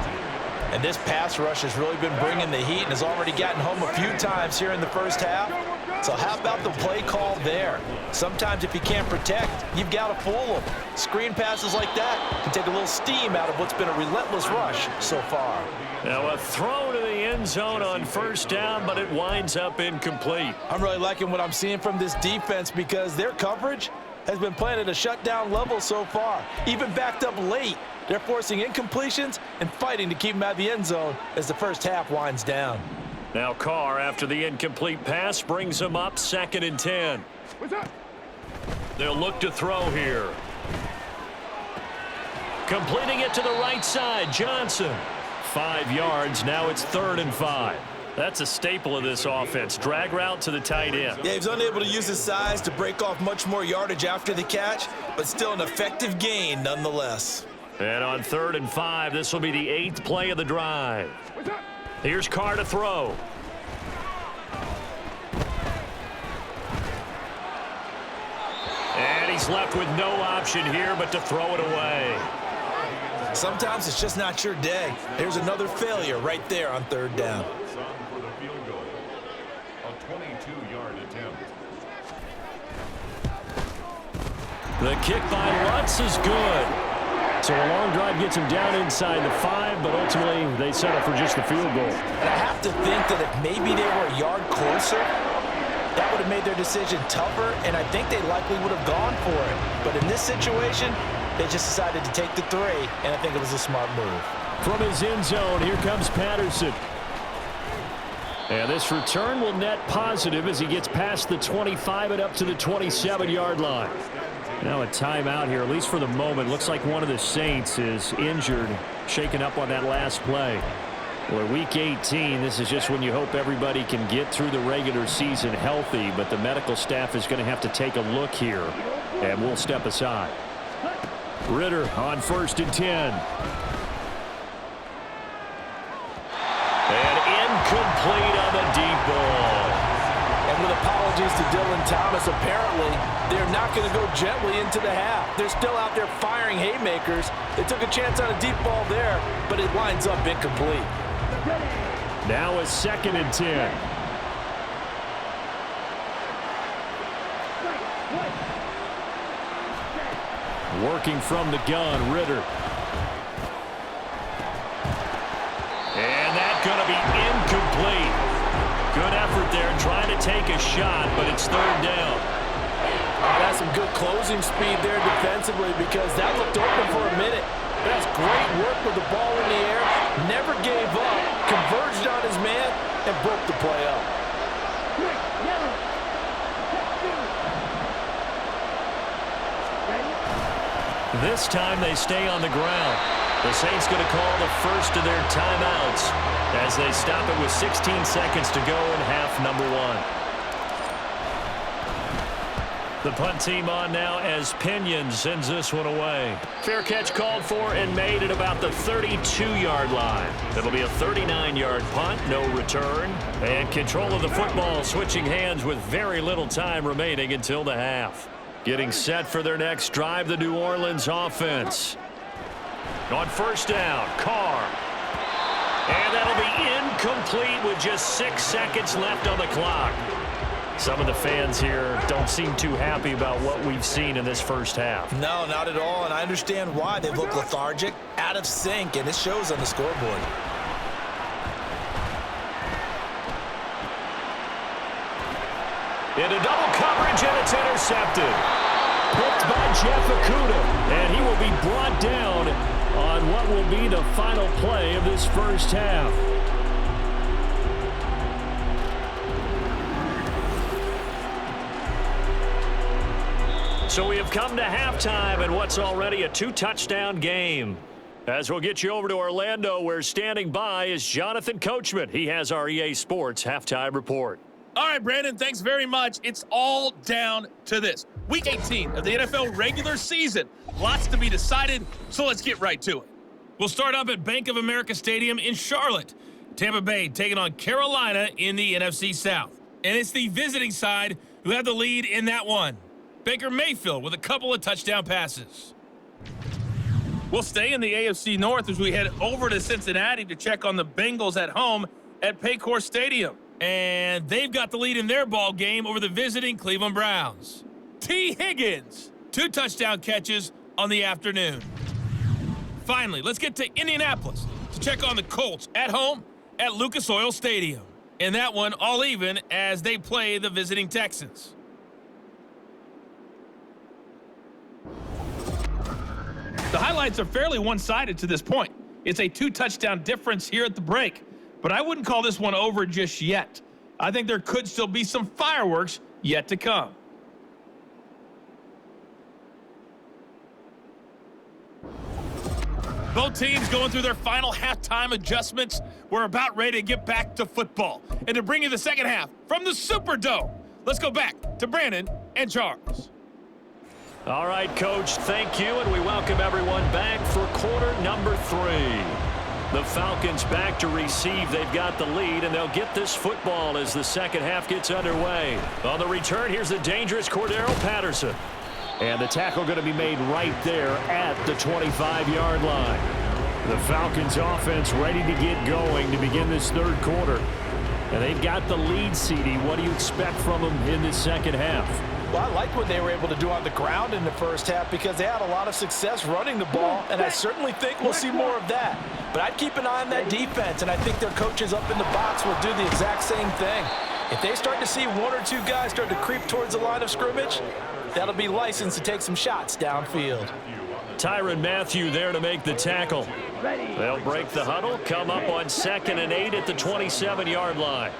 [SPEAKER 3] And this pass rush has really been bringing the heat and has already gotten home a few times here in the 1st half. So how about the play call there? Sometimes if you can't protect, you've got to fool them. Screen passes like that can take a little steam out of what's been a relentless rush so far.
[SPEAKER 4] Now a throw to the end zone on 1st down, but it winds up incomplete.
[SPEAKER 3] I'm really liking what I'm seeing from this defense because their coverage has been playing at a shutdown level so far. Even backed up late, they're forcing incompletions and fighting to keep them out of the end zone as the 1st half winds down.
[SPEAKER 4] Now Carr, after the incomplete pass, brings them up 2nd and 10. They'll look to throw here. Completing it to the right side, Johnson. 5 yards, now it's 3rd and 5. That's a staple of this offense. Drag route to the tight end.
[SPEAKER 3] Yeah, he was unable to use his size to break off much more yardage after the catch, but still an effective gain nonetheless.
[SPEAKER 4] And on 3rd and 5, this will be the 8th play of the drive. Here's Carr to throw. And he's left with no option here but to throw it away.
[SPEAKER 3] Sometimes it's just not your day. There's another failure right there on 3rd down.
[SPEAKER 6] For the field goal. A 22-yard attempt.
[SPEAKER 2] The kick by Lutz is good. So a long drive gets them down inside the 5, but ultimately they settle for just the field goal.
[SPEAKER 3] And I have to think that if maybe they were a yard closer, that would have made their decision tougher, and I think they likely would have gone for it. But in this situation, they just decided to take the 3, and I think it was a smart move.
[SPEAKER 2] From his end zone, here comes Patterson. And this return will net positive as he gets past the 25 and up to the 27-yard line. Now a timeout here, at least for the moment. Looks like one of the Saints is injured, shaken up on that last play. Well, week 18, this is just when you hope everybody can get through the regular season healthy, but the medical staff is going to have to take a look here, and we'll step aside. Ritter on 1st and 10.
[SPEAKER 4] And incomplete on the deep ball.
[SPEAKER 3] And with apologies to Dylan Thomas, apparently they're not going to go gently into the half. They're still out there firing haymakers. They took a chance on a deep ball there, but it winds up incomplete.
[SPEAKER 2] Now a 2nd and 10. Working from the gun, Ritter.
[SPEAKER 4] And that's going to be incomplete. Good effort there trying to take a shot, but it's 3rd down.
[SPEAKER 3] That's some good closing speed there defensively because that looked open for a minute. That's great work with the ball in the air. Never gave up, converged on his man, and broke the play up.
[SPEAKER 4] This time they stay on the ground. The Saints going to call the first of their timeouts as they stop it with 16 seconds to go in half number 1. The punt team on now as Pinion sends this one away. Fair catch called for and made at about the 32-yard line. It'll be a 39-yard punt, no return. And control of the football switching hands with very little time remaining until the half. Getting set for their next drive, the New Orleans offense. On 1st down, Carr. And that'll be incomplete with just 6 seconds left on the clock. Some of the fans here don't seem too happy about what we've seen in this first half.
[SPEAKER 3] No, not at all, and I understand why. They look lethargic, out of sync, and it shows on the scoreboard.
[SPEAKER 2] Into double coverage, and it's intercepted. Picked by Jeff Okudah, and he will be brought down on what will be the final play of this first half. So we have come to halftime in what's already a 2-touchdown game. As we'll get you over to Orlando, where standing by is Jonathan Coachman. He has our EA Sports halftime report.
[SPEAKER 7] All right, Brandon, thanks very much. It's all down to this. Week 18 of the NFL regular season. Lots to be decided, so let's get right to it. We'll start up at Bank of America Stadium in Charlotte. Tampa Bay taking on Carolina in the NFC South. And it's the visiting side who have the lead in that one. Baker Mayfield with a couple of touchdown passes. We'll stay in the AFC North as we head over to Cincinnati to check on the Bengals at home at Paycor Stadium. And they've got the lead in their ball game over the visiting Cleveland Browns. T. Higgins, 2 touchdown catches on the afternoon. Finally, let's get to Indianapolis to check on the Colts at home at Lucas Oil Stadium. And that one all even as they play the visiting Texans. The highlights are fairly one-sided to this point. It's a 2-touchdown difference here at the break, but I wouldn't call this one over just yet. I think there could still be some fireworks yet to come. Both teams going through their final halftime adjustments. We're about ready to get back to football. And to bring you the second half from the Superdome, let's go back to Brandon and Charles.
[SPEAKER 2] All right, Coach, thank you, and we welcome everyone back for quarter number 3. The Falcons back to receive. They've got the lead, and they'll get this football as the second half gets underway. On the return, here's the dangerous Cordero Patterson. And the tackle going to be made right there at the 25-yard line. The Falcons offense ready to get going to begin this third quarter. And they've got the lead, CD. What do you expect from them in this second half?
[SPEAKER 3] Well, I liked what they were able to do on the ground in the first half because they had a lot of success running the ball, and I certainly think we'll see more of that. But I'd keep an eye on that defense, and I think their coaches up in the box will do the exact same thing. If they start to see one or two guys start to creep towards the line of scrimmage, that'll be licensed to take some shots downfield.
[SPEAKER 4] Tyrann Mathieu there to make the tackle. They'll break the huddle, come up on 2nd and 8 at the 27-yard line.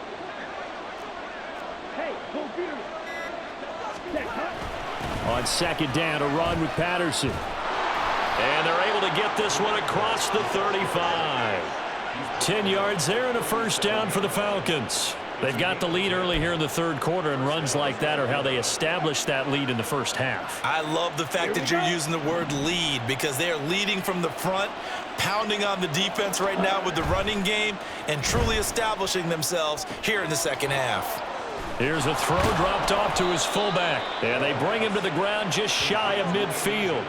[SPEAKER 2] On 2nd down, a run with Patterson.
[SPEAKER 4] And they're able to get this one across the 35. 10 yards there and a first down for the Falcons. They've got the lead early here in the third quarter, and runs like that are how they established that lead in the first half.
[SPEAKER 8] I love the fact that you're using the word lead because they are leading from the front, pounding on the defense right now with the running game, and truly establishing themselves here in the second half.
[SPEAKER 4] Here's a throw dropped off to his fullback, and they bring him to the ground just shy of midfield.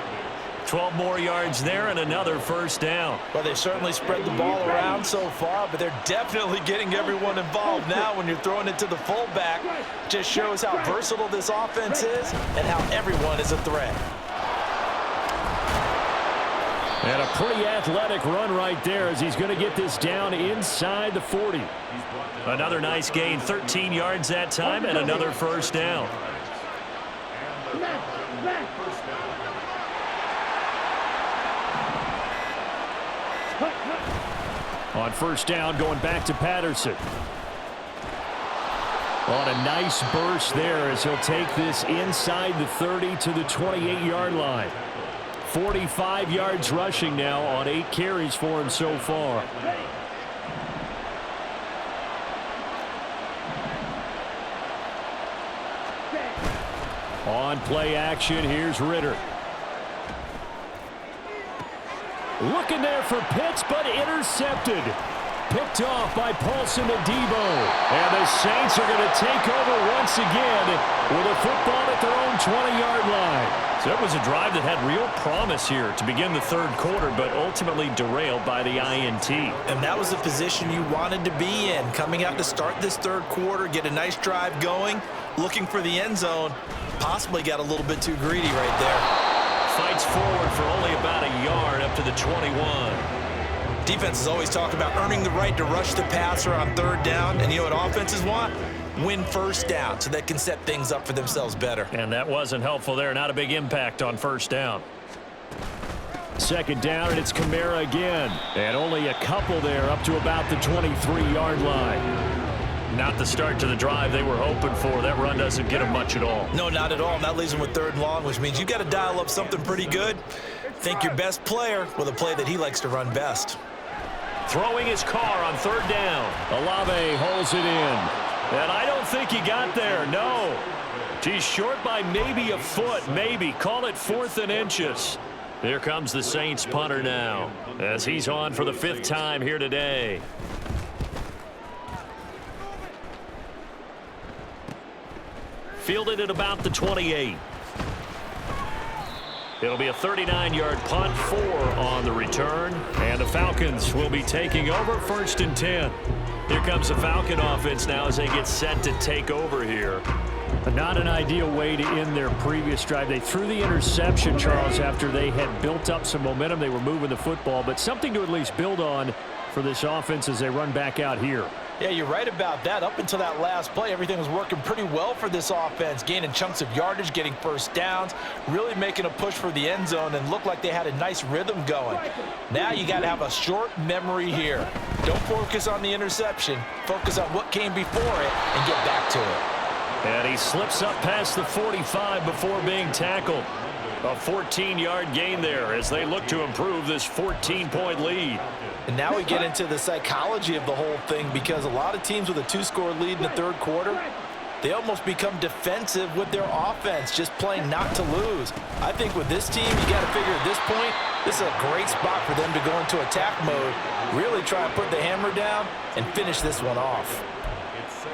[SPEAKER 4] 12 more yards there and another first down.
[SPEAKER 3] Well, they certainly spread the ball around so far, but they're definitely getting everyone involved now when you're throwing it to the fullback. Just shows how versatile this offense is and how everyone is a threat.
[SPEAKER 2] And a pretty athletic run right there as he's going to get this down inside the 40.
[SPEAKER 4] Another nice gain, 13 yards that time, and another first down.
[SPEAKER 2] On first down, going back to Patterson. On a nice burst there as he'll take this inside the 30 to the 28-yard line. 45 yards rushing now on 8 carries for him so far. On play action, here's Ritter. Looking there for Pitts, but intercepted. Picked off by Paulson Adebo. And the Saints are going to take over once again with a football at their own 20-yard line.
[SPEAKER 4] So it was a drive that had real promise here to begin the third quarter, but ultimately derailed by the INT.
[SPEAKER 8] And that was the position you wanted to be in, coming out to start this third quarter, get a nice drive going, looking for the end zone. Possibly got a little bit too greedy right there.
[SPEAKER 4] Fights forward for only about a yard up to the 21.
[SPEAKER 8] Defenses always talk about earning the right to rush the passer on third down, and you know what offenses want? Win first down so they can set things up for themselves better.
[SPEAKER 4] And that wasn't helpful there. Not a big impact on first down.
[SPEAKER 2] Second down, and it's Kamara again. And only a couple there up to about the 23-yard line.
[SPEAKER 4] Not the start to the drive they were hoping for. That run doesn't get them much at all.
[SPEAKER 8] No, not at all. And that leaves them with third and long, which means you've got to dial up something pretty good. Think your best player with a play that he likes to run best.
[SPEAKER 4] Throwing his car on third down.
[SPEAKER 2] Olave holds it in.
[SPEAKER 4] And I don't think he got there, no. He's short by maybe a foot, maybe. Call it 4th and inches. Here comes the Saints punter now as he's on for the 5th time here today. Fielded at about the 28. It'll be a 39-yard punt, 4 on the return. And the Falcons will be taking over 1st and 10. Here comes the Falcon offense now as they get set to take over here.
[SPEAKER 2] Not an ideal way to end their previous drive. They threw the interception, Charles, after they had built up some momentum. They were moving the football, but something to at least build on for this offense as they run back out here.
[SPEAKER 3] Yeah, you're right about that. Up until that last play, everything was working pretty well for this offense, gaining chunks of yardage, getting first downs, really making a push for the end zone, and looked like they had a nice rhythm going. Now you got to have a short memory here. Don't focus on the interception. Focus on what came before it and get back to it.
[SPEAKER 4] And he slips up past the 45 before being tackled. A 14-yard gain there as they look to improve this 14-point lead.
[SPEAKER 3] And now we get into the psychology of the whole thing, because a lot of teams with a 2-score lead in the third quarter, they almost become defensive with their offense, just playing not to lose. I think with this team, you got to figure at this point, this is a great spot for them to go into attack mode, really try to put the hammer down and finish this one off.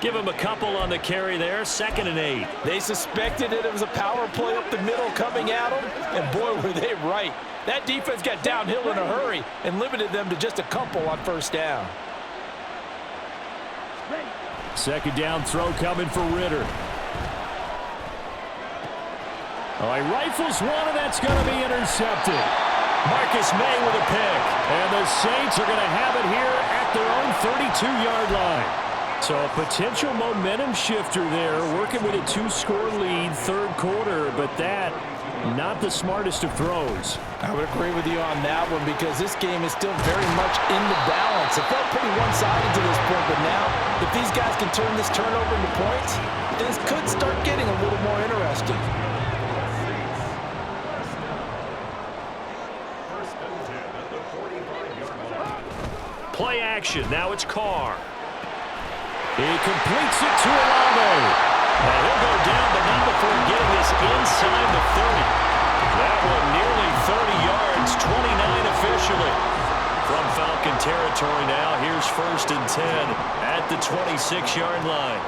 [SPEAKER 4] Give him a couple on the carry there, 2nd and 8.
[SPEAKER 3] They suspected it was a power play up the middle coming at them, and boy, were they right. That defense got downhill in a hurry and limited them to just a couple on first down.
[SPEAKER 2] Second down throw coming for Ritter. Oh, he rifles one, and that's going to be intercepted. Marcus May with a pick. And the Saints are going to have it here at their own 32-yard line. So a potential momentum shifter there, working with a 2-score lead, third quarter, but that, not the smartest of throws.
[SPEAKER 3] I would agree with you on that one because this game is still very much in the balance. It felt pretty one-sided to this point, but now if these guys can turn this turnover into points, things could start getting a little more interesting.
[SPEAKER 2] Play action. Now it's Carr. He completes it to Olave. And he'll go down, but not before getting this inside the 30. That one nearly 30 yards, 29 officially. From Falcon territory now, here's 1st and 10 at the 26-yard line.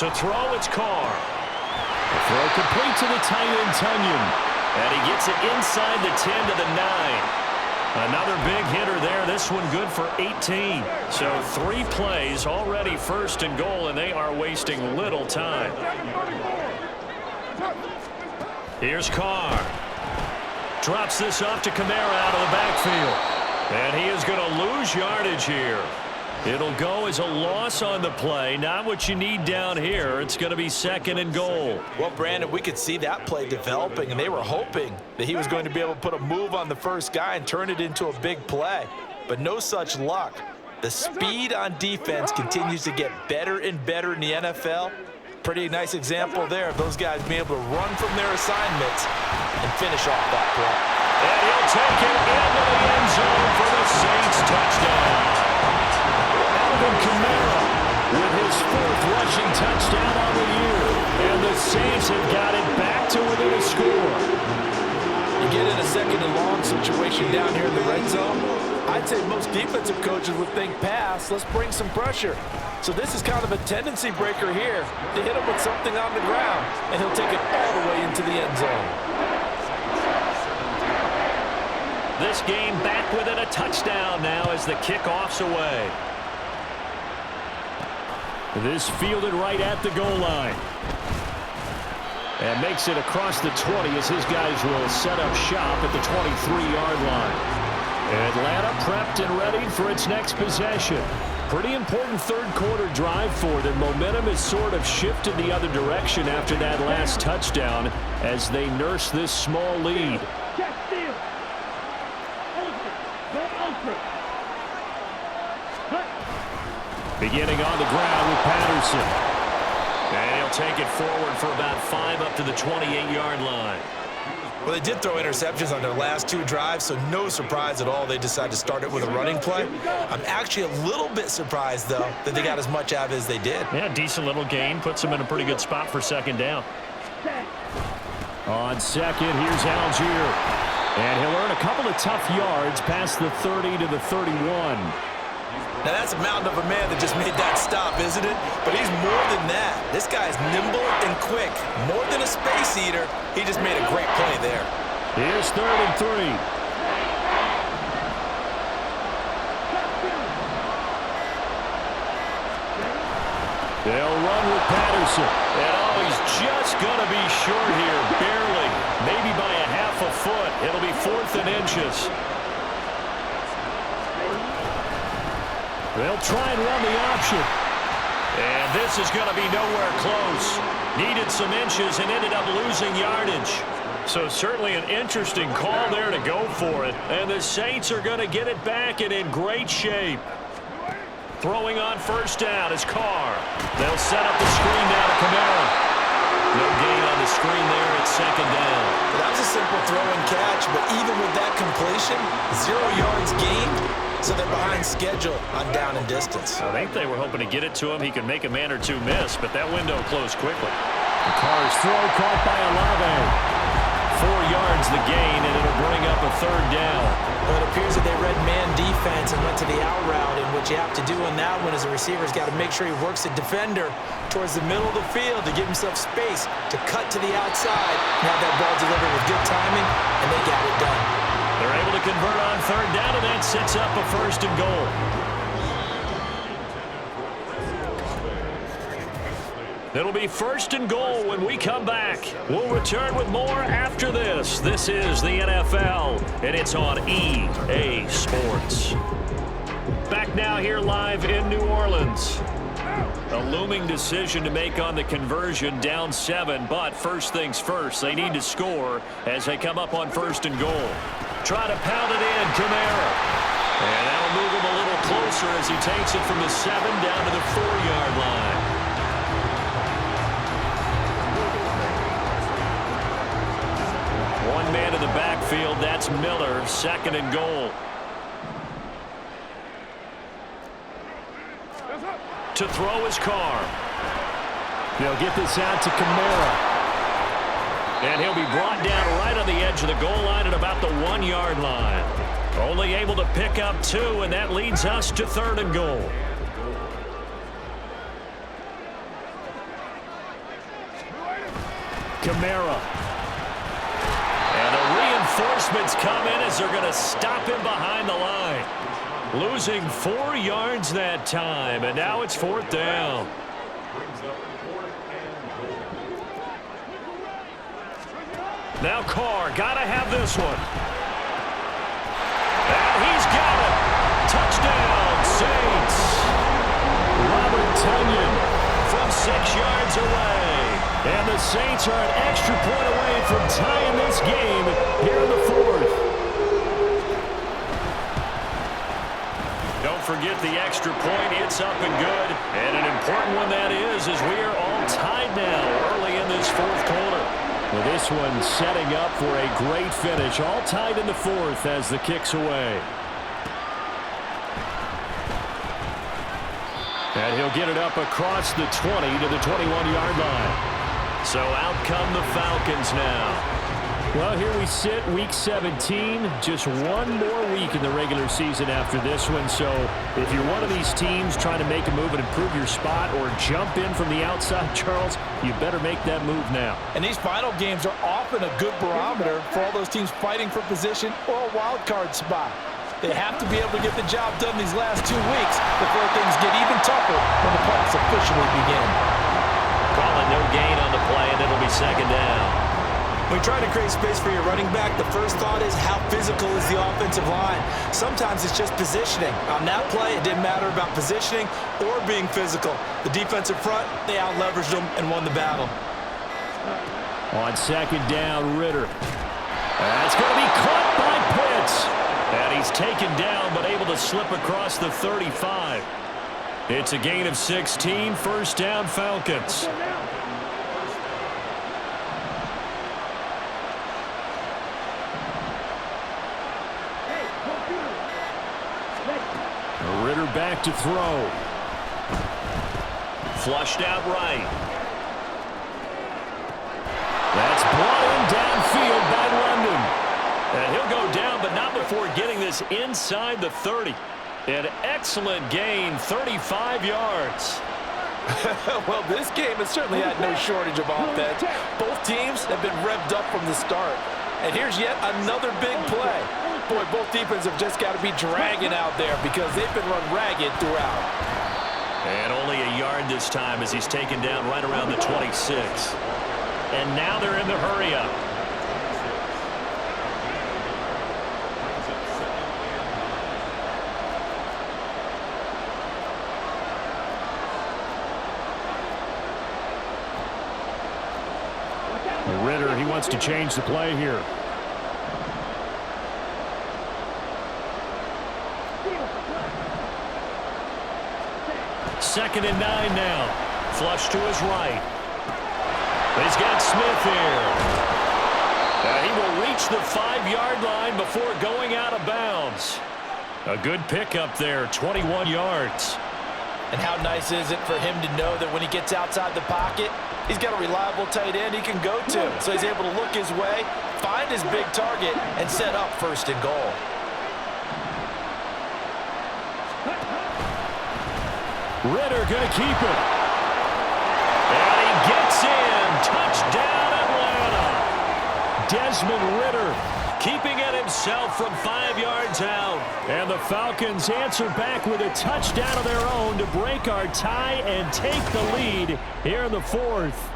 [SPEAKER 2] To throw, it's Carr. The throw complete to the tight end, Tunyon. And he gets it inside the 10 to the 9. Another big hitter there. This one good for 18. So 3 plays already 1st and goal, and they are wasting little time. Here's Carr. Drops this off to Kamara out of the backfield. And he is going to lose yardage here. It'll go as a loss on the play. Not what you need down here. It's going to be 2nd and goal.
[SPEAKER 3] Well, Brandon, we could see that play developing, and they were hoping that he was going to be able to put a move on the first guy and turn it into a big play. But no such luck. The speed on defense continues to get better and better in the NFL. Pretty nice example there of those guys being able to run from their assignments and finish off that play.
[SPEAKER 2] And he'll take it into the end zone for the Saints touchdown. Kamara with his 4th rushing touchdown on the year. And the Saints have got it back to within a score.
[SPEAKER 3] You get in a 2nd and long situation down here in the red zone, I'd say most defensive coaches would think pass, let's bring some pressure. So this is kind of a tendency breaker here to hit him with something on the ground, and he'll take it all the way into the end zone.
[SPEAKER 2] This game back within a touchdown now as the kickoff's away. This fielded right at the goal line. And makes it across the 20 as his guys will set up shop at the 23-yard line. Atlanta prepped and ready for its next possession. Pretty important third quarter drive for them. Momentum has sort of shifted the other direction after that last touchdown as they nurse this small lead. Beginning on the ground with Patterson. And he'll take it forward for about 5 up to the 28-yard line.
[SPEAKER 3] Well, they did throw interceptions on their last 2 drives, so no surprise at all they decided to start it with a running play. I'm actually a little bit surprised, though, that they got as much out of it as they did.
[SPEAKER 2] Yeah, decent little gain. Puts them in a pretty good spot for 2nd down. On 2nd, here's Algier. And he'll earn a couple of tough yards past the 30 to the 31.
[SPEAKER 3] Now, that's a mountain of a man that just made that stop, isn't it? But he's more than that. This guy's nimble and quick. More than a space eater, he just made a great play there.
[SPEAKER 2] Here's 3rd and 3. They'll run with Patterson. And he's just going to be short here, barely. Maybe by a half a foot. It'll be 4th and inches. They'll try and run the option. And this is going to be nowhere close. Needed some inches and ended up losing yardage. So certainly an interesting call there to go for it. And the Saints are going to get it back and in great shape. Throwing on 1st down is Carr. They'll set up the screen now to Kamara. No gain on the screen there at 2nd down.
[SPEAKER 3] Well, that was a simple throw and catch, but even with that completion, 0 yards gained. So they're behind schedule on down and distance.
[SPEAKER 2] I think they were hoping to get it to him. He could make a man or 2 miss, but that window closed quickly. The Carr's throw caught by Olave. 4 yards the gain, and it'll bring up a 3rd down.
[SPEAKER 3] Well, it appears that they read man defense and went to the out route, and what you have to do on that one is the receiver's got to make sure he works the defender towards the middle of the field to give himself space to cut to the outside. Now that ball delivered with good timing, and they got it done.
[SPEAKER 2] They're able to convert on 3rd down, and that sets up a 1st and goal.
[SPEAKER 4] It'll be 1st and goal when we come back. We'll return with more after this. This is the NFL, and it's on EA Sports. Back now here live in New Orleans. A looming decision to make on the conversion, down 7, but first things first, they need to score as they come up on 1st and goal. Try to pound it in, Kamara. And that'll move him a little closer as he takes it from the 7 down to the 4-yard line. One man in the backfield, that's Miller, 2nd and goal. To throw his car.
[SPEAKER 2] They'll get this out to Kamara.
[SPEAKER 4] And he'll be brought down right on the edge of the goal line at about the 1-yard line. Only able to pick up 2, and that leads us to 3rd and goal.
[SPEAKER 2] Kamara.
[SPEAKER 4] And the reinforcements come in as they're going to stop him behind the line. Losing 4 yards that time, and now it's 4th down. Now Carr, got to have this one. And he's got it. Touchdown, Saints.
[SPEAKER 2] Robert Tonyan
[SPEAKER 4] from 6 yards away.
[SPEAKER 2] And the Saints are an extra point away from tying this game here in the 4th.
[SPEAKER 4] Don't forget the extra point. It's up and good. And an important one that is as we are all tied now early in this 4th quarter.
[SPEAKER 2] Well, this one setting up for a great finish. All tied in the 4th as the kick's away. And he'll get it up across the 20 to the 21-yard line.
[SPEAKER 4] So out come the Falcons now.
[SPEAKER 2] Well, here we sit, Week 17. Just one more week in the regular season after this one. So if you're one of these teams trying to make a move and improve your spot or jump in from the outside, Charles, you better make that move now.
[SPEAKER 3] And these final games are often a good barometer for all those teams fighting for position or a wild card spot. They have to be able to get the job done these last 2 weeks before things get even tougher when the playoffs officially begin.
[SPEAKER 4] Calling no gain on the play, and it'll be 2nd down.
[SPEAKER 8] When you try to create space for your running back, the first thought is how physical is the offensive line. Sometimes it's just positioning. On that play, it didn't matter about positioning or being physical. The defensive front, they out-leveraged them and won the battle.
[SPEAKER 2] On 2nd down, Ritter. That's going to be caught by Pitts.
[SPEAKER 4] And he's taken down but able to slip across the 35. It's a gain of 16, 1st down Falcons.
[SPEAKER 2] Ritter back to throw.
[SPEAKER 4] Flushed out right.
[SPEAKER 2] That's brought in downfield by London.
[SPEAKER 4] And he'll go down, but not before getting this inside the 30. An excellent gain, 35 yards.
[SPEAKER 3] Well, this game has certainly had no shortage of offense. Both teams have been revved up from the start. And here's yet another big play. Boy, both defenses have just got to be dragging out there because they've been run ragged throughout.
[SPEAKER 4] And only a yard this time as he's taken down right around the 26. And now they're in the hurry-up.
[SPEAKER 2] Ritter, he wants to change the play here.
[SPEAKER 4] Second and 9 now. Flush to his right. He's got Smith here. He will reach the 5-yard line before going out of bounds. A good pickup there, 21 yards.
[SPEAKER 3] And how nice is it for him to know that when he gets outside the pocket, he's got a reliable tight end he can go to. So he's able to look his way, find his big target, and set up 1st and goal.
[SPEAKER 2] Ritter going to keep it.
[SPEAKER 4] And he gets in. Touchdown, Atlanta.
[SPEAKER 2] Desmond Ritter
[SPEAKER 4] keeping it himself from 5 yards out.
[SPEAKER 2] And the Falcons answer back with a touchdown of their own to break our tie and take the lead here in the fourth.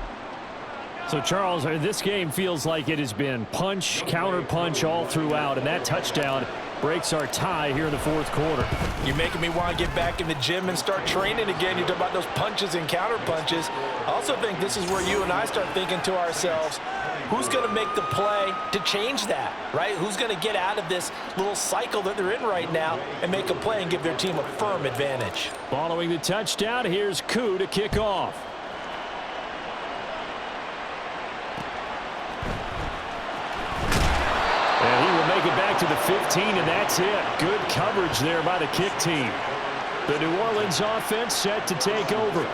[SPEAKER 2] So, Charles, this game feels like it has been punch, counter-punch all throughout, and that touchdown breaks our tie here in the fourth quarter.
[SPEAKER 8] You're making me want to get back in the gym and start training again. You talk about those punches and counter-punches. I also think this is where you and I start thinking to ourselves, who's going to make the play to change that, right? Who's going to get out of this little cycle that they're in right now and make a play and give their team a firm advantage?
[SPEAKER 2] Following the touchdown, here's Koo to kick off. And he will make it back to the 15, and that's it. Good coverage there by the kick team. The New Orleans offense set to take over.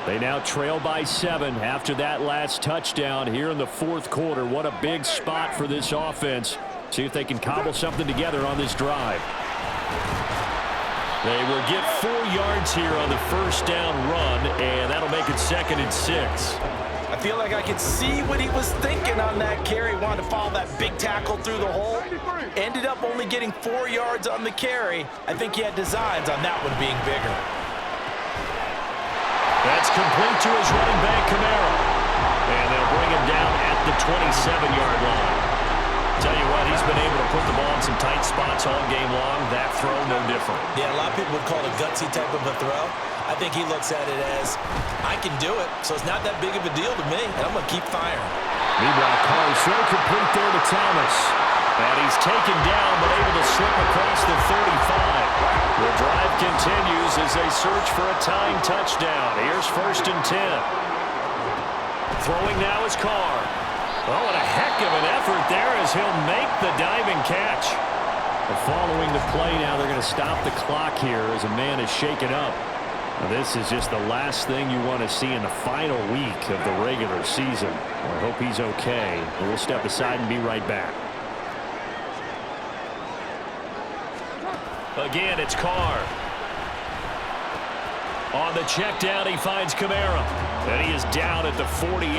[SPEAKER 2] They now trail by 7 after that last touchdown here in the fourth quarter. What a big spot for this offense. See if they can cobble something together on this drive. They will get 4 yards here on the first down run, and that'll make it 2nd and 6.
[SPEAKER 8] I feel like I could see what he was thinking on that carry. Wanted to follow that big tackle through the hole. Ended up only getting 4 yards on the carry. I think he had designs on that one being bigger.
[SPEAKER 4] That's complete to his running back, Kamara. And they'll bring him down at the 27-yard line. Tell you what, he's been able to put the ball in some tight spots all game long. That throw, no different.
[SPEAKER 8] Yeah, a lot of people would call it a gutsy type of a throw. I think he looks at it as, I can do it, so it's not that big of a deal to me, and I'm going to keep firing.
[SPEAKER 2] Meanwhile, Carr's throw complete there to Thomas.
[SPEAKER 4] And he's taken down, but able to slip across the 35. The drive continues as they search for a tying touchdown. Here's 1st and 10. Throwing now is Carr. Oh, and a heck of an effort there as he'll make the diving catch.
[SPEAKER 2] Following the play now, they're going to stop the clock here as a man is shaken up. Now, this is just the last thing you want to see in the final week of the regular season. I hope he's okay. We'll step aside and be right back.
[SPEAKER 4] Again, it's Carr. On the check down, he finds Kamara. And he is down at the 48.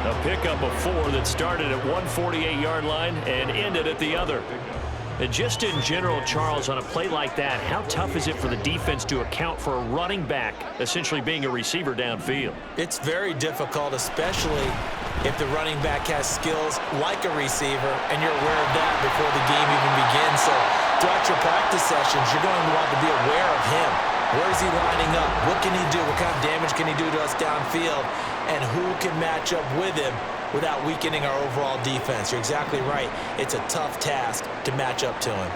[SPEAKER 4] A pickup of 4 that started at one 48-yard line and ended at the other. And just in general, Charles, on a play like that, how tough is it for the defense to account for a running back essentially being a receiver downfield?
[SPEAKER 8] It's very difficult, especially if the running back has skills like a receiver, and you're aware of that before the game even begins. So throughout your practice sessions, you're going to want to be aware of him. Where is he lining up? What can he do? What kind of damage can he do to us downfield? And who can match up with him without weakening our overall defense? You're exactly right. It's a tough task to match up to him.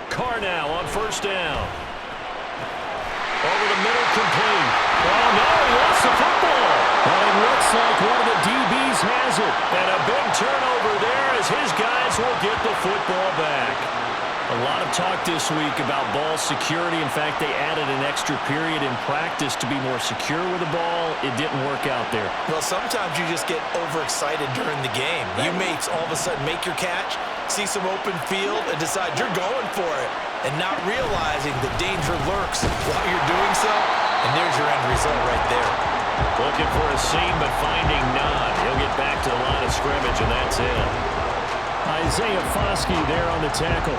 [SPEAKER 4] Carr now on 1st down. Over the middle, complete. Oh, no, he lost the football.
[SPEAKER 2] But it looks like one of the DBs has it.
[SPEAKER 4] And a big turnover there as his guys will get the football back. A lot of talk this week about ball security. In fact, they added an extra period in practice to be more secure with the ball. It didn't work out there.
[SPEAKER 8] Well, sometimes you just get overexcited during the game. You may all of a sudden make your catch, see some open field, and decide you're going for it, and not realizing the danger lurks while you're doing so, and there's your end result right there.
[SPEAKER 4] Looking for a seam, but finding none. He'll get back to the line of scrimmage, and that's it.
[SPEAKER 2] Isaiah Foskey there on the tackle.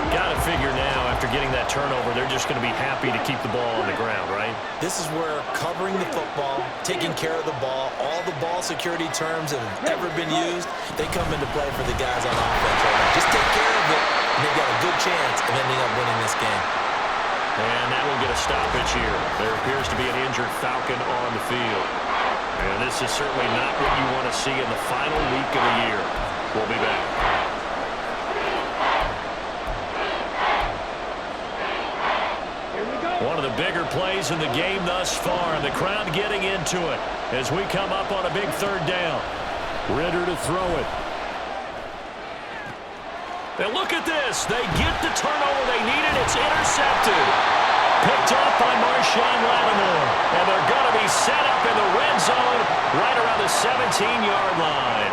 [SPEAKER 4] Got to figure now, after getting that turnover, they're just going to be happy to keep the ball on the ground, right?
[SPEAKER 8] This is where covering the football, taking care of the ball, all the ball security terms that have ever been used, they come into play for the guys on offense right now. Just take care of it, and they've got a good chance of ending up winning this game.
[SPEAKER 4] And that will get a stoppage here. There appears to be an injured Falcon on the field. And this is certainly not what you want to see in the final week of the year. We'll be back. One of the bigger plays in the game thus far, and the crowd getting into it as we come up on a big 3rd down.
[SPEAKER 2] Ritter to throw it.
[SPEAKER 4] And look at this. They get the turnover they needed. It's intercepted. Picked up by Marshawn Lattimore. And they're going to be set up in the red zone right around the 17-yard line.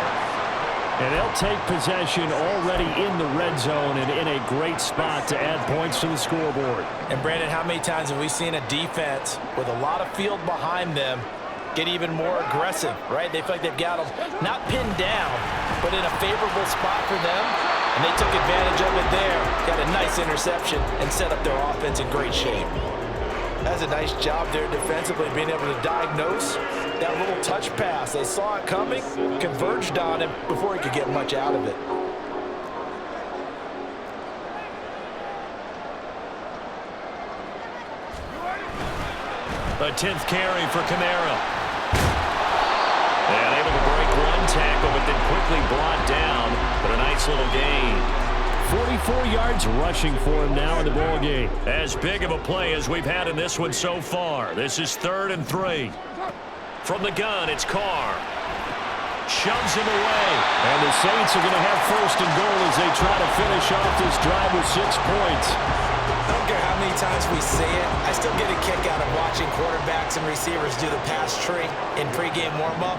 [SPEAKER 2] And they'll take possession already in the red zone and in a great spot to add points to the scoreboard.
[SPEAKER 8] And, Brandon, how many times have we seen a defense with a lot of field behind them
[SPEAKER 3] get even more aggressive, right? They feel like they've got them not pinned down, but in a favorable spot for them, and they took advantage of it there. Got a nice interception and set up their offense in great shape. That's a nice job there defensively, being able to diagnose that little touch pass. They saw it coming, converged on him before he could get much out of it.
[SPEAKER 4] A 10th carry for Kamara. And able to break one tackle, but then quickly brought down. But a nice little gain.
[SPEAKER 2] 44 yards rushing for him now in the ball game.
[SPEAKER 4] As big of a play as we've had in this one so far. This is 3rd and 3. From the gun, it's Carr. Shoves him away.
[SPEAKER 2] And the Saints are going to have 1st and goal as they try to finish off this drive with 6 points.
[SPEAKER 8] I don't care how many times we say it, I still get a kick out of watching quarterbacks and receivers do the pass tree in pregame warm-up.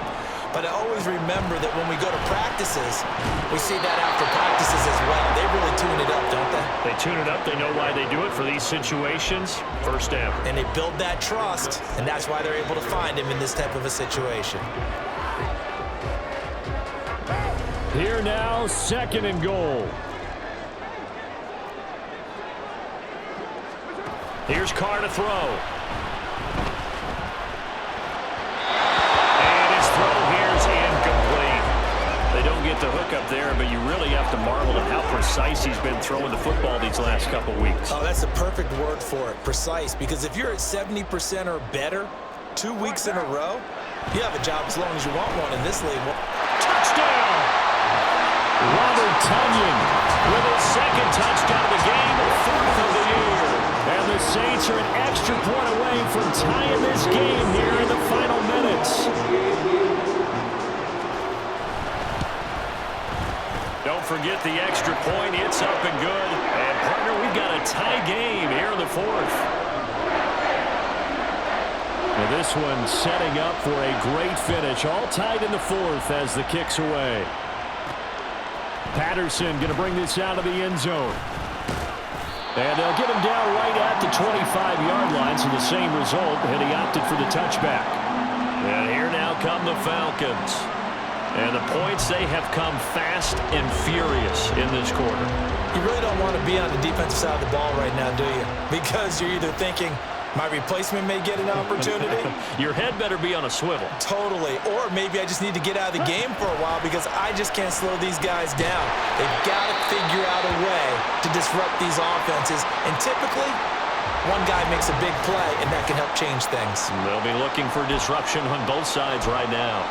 [SPEAKER 8] But I always remember that when we go to practices, we see that after practices as well. They really tune it up, don't they?
[SPEAKER 4] They tune it up. They know why they do it for these situations. 1st down.
[SPEAKER 8] And they build that trust, and that's why they're able to find him in this type of a situation.
[SPEAKER 2] Here now, 2nd and goal.
[SPEAKER 4] Here's Carr to throw. And his throw here's incomplete. They don't get the hook up there, but you really have to marvel at how precise he's been throwing the football these last couple weeks.
[SPEAKER 8] Oh, that's the perfect word for it, precise. Because if you're at 70% or better 2 weeks in a row, you have a job as long as you want one in this league.
[SPEAKER 4] Touchdown!
[SPEAKER 2] Robert Tonyan
[SPEAKER 4] with his 2nd touchdown of the game, 4th of the year.
[SPEAKER 2] And the Saints are an extra point away from tying this game here in the final minutes.
[SPEAKER 4] Don't forget the extra point. It's up and good. And, partner, we've got a tie game here in the 4th.
[SPEAKER 2] Well, this one setting up for a great finish. All tied in the 4th as the kick's away. Patterson going to bring this out of the end zone. And they'll get him down right at the 25-yard line, so the same result, and he opted for the touchback.
[SPEAKER 4] And here now come the Falcons. And the points, they have come fast and furious in this quarter.
[SPEAKER 8] You really don't want to be on the defensive side of the ball right now, do you? Because you're either thinking, my replacement may get an opportunity.
[SPEAKER 4] Your head better be on a swivel.
[SPEAKER 8] Totally. Or maybe I just need to get out of the game for a while because I just can't slow these guys down. They've got to figure out a way to disrupt these offenses. And typically, one guy makes a big play, and that can help change things.
[SPEAKER 4] They'll be looking for disruption on both sides right now.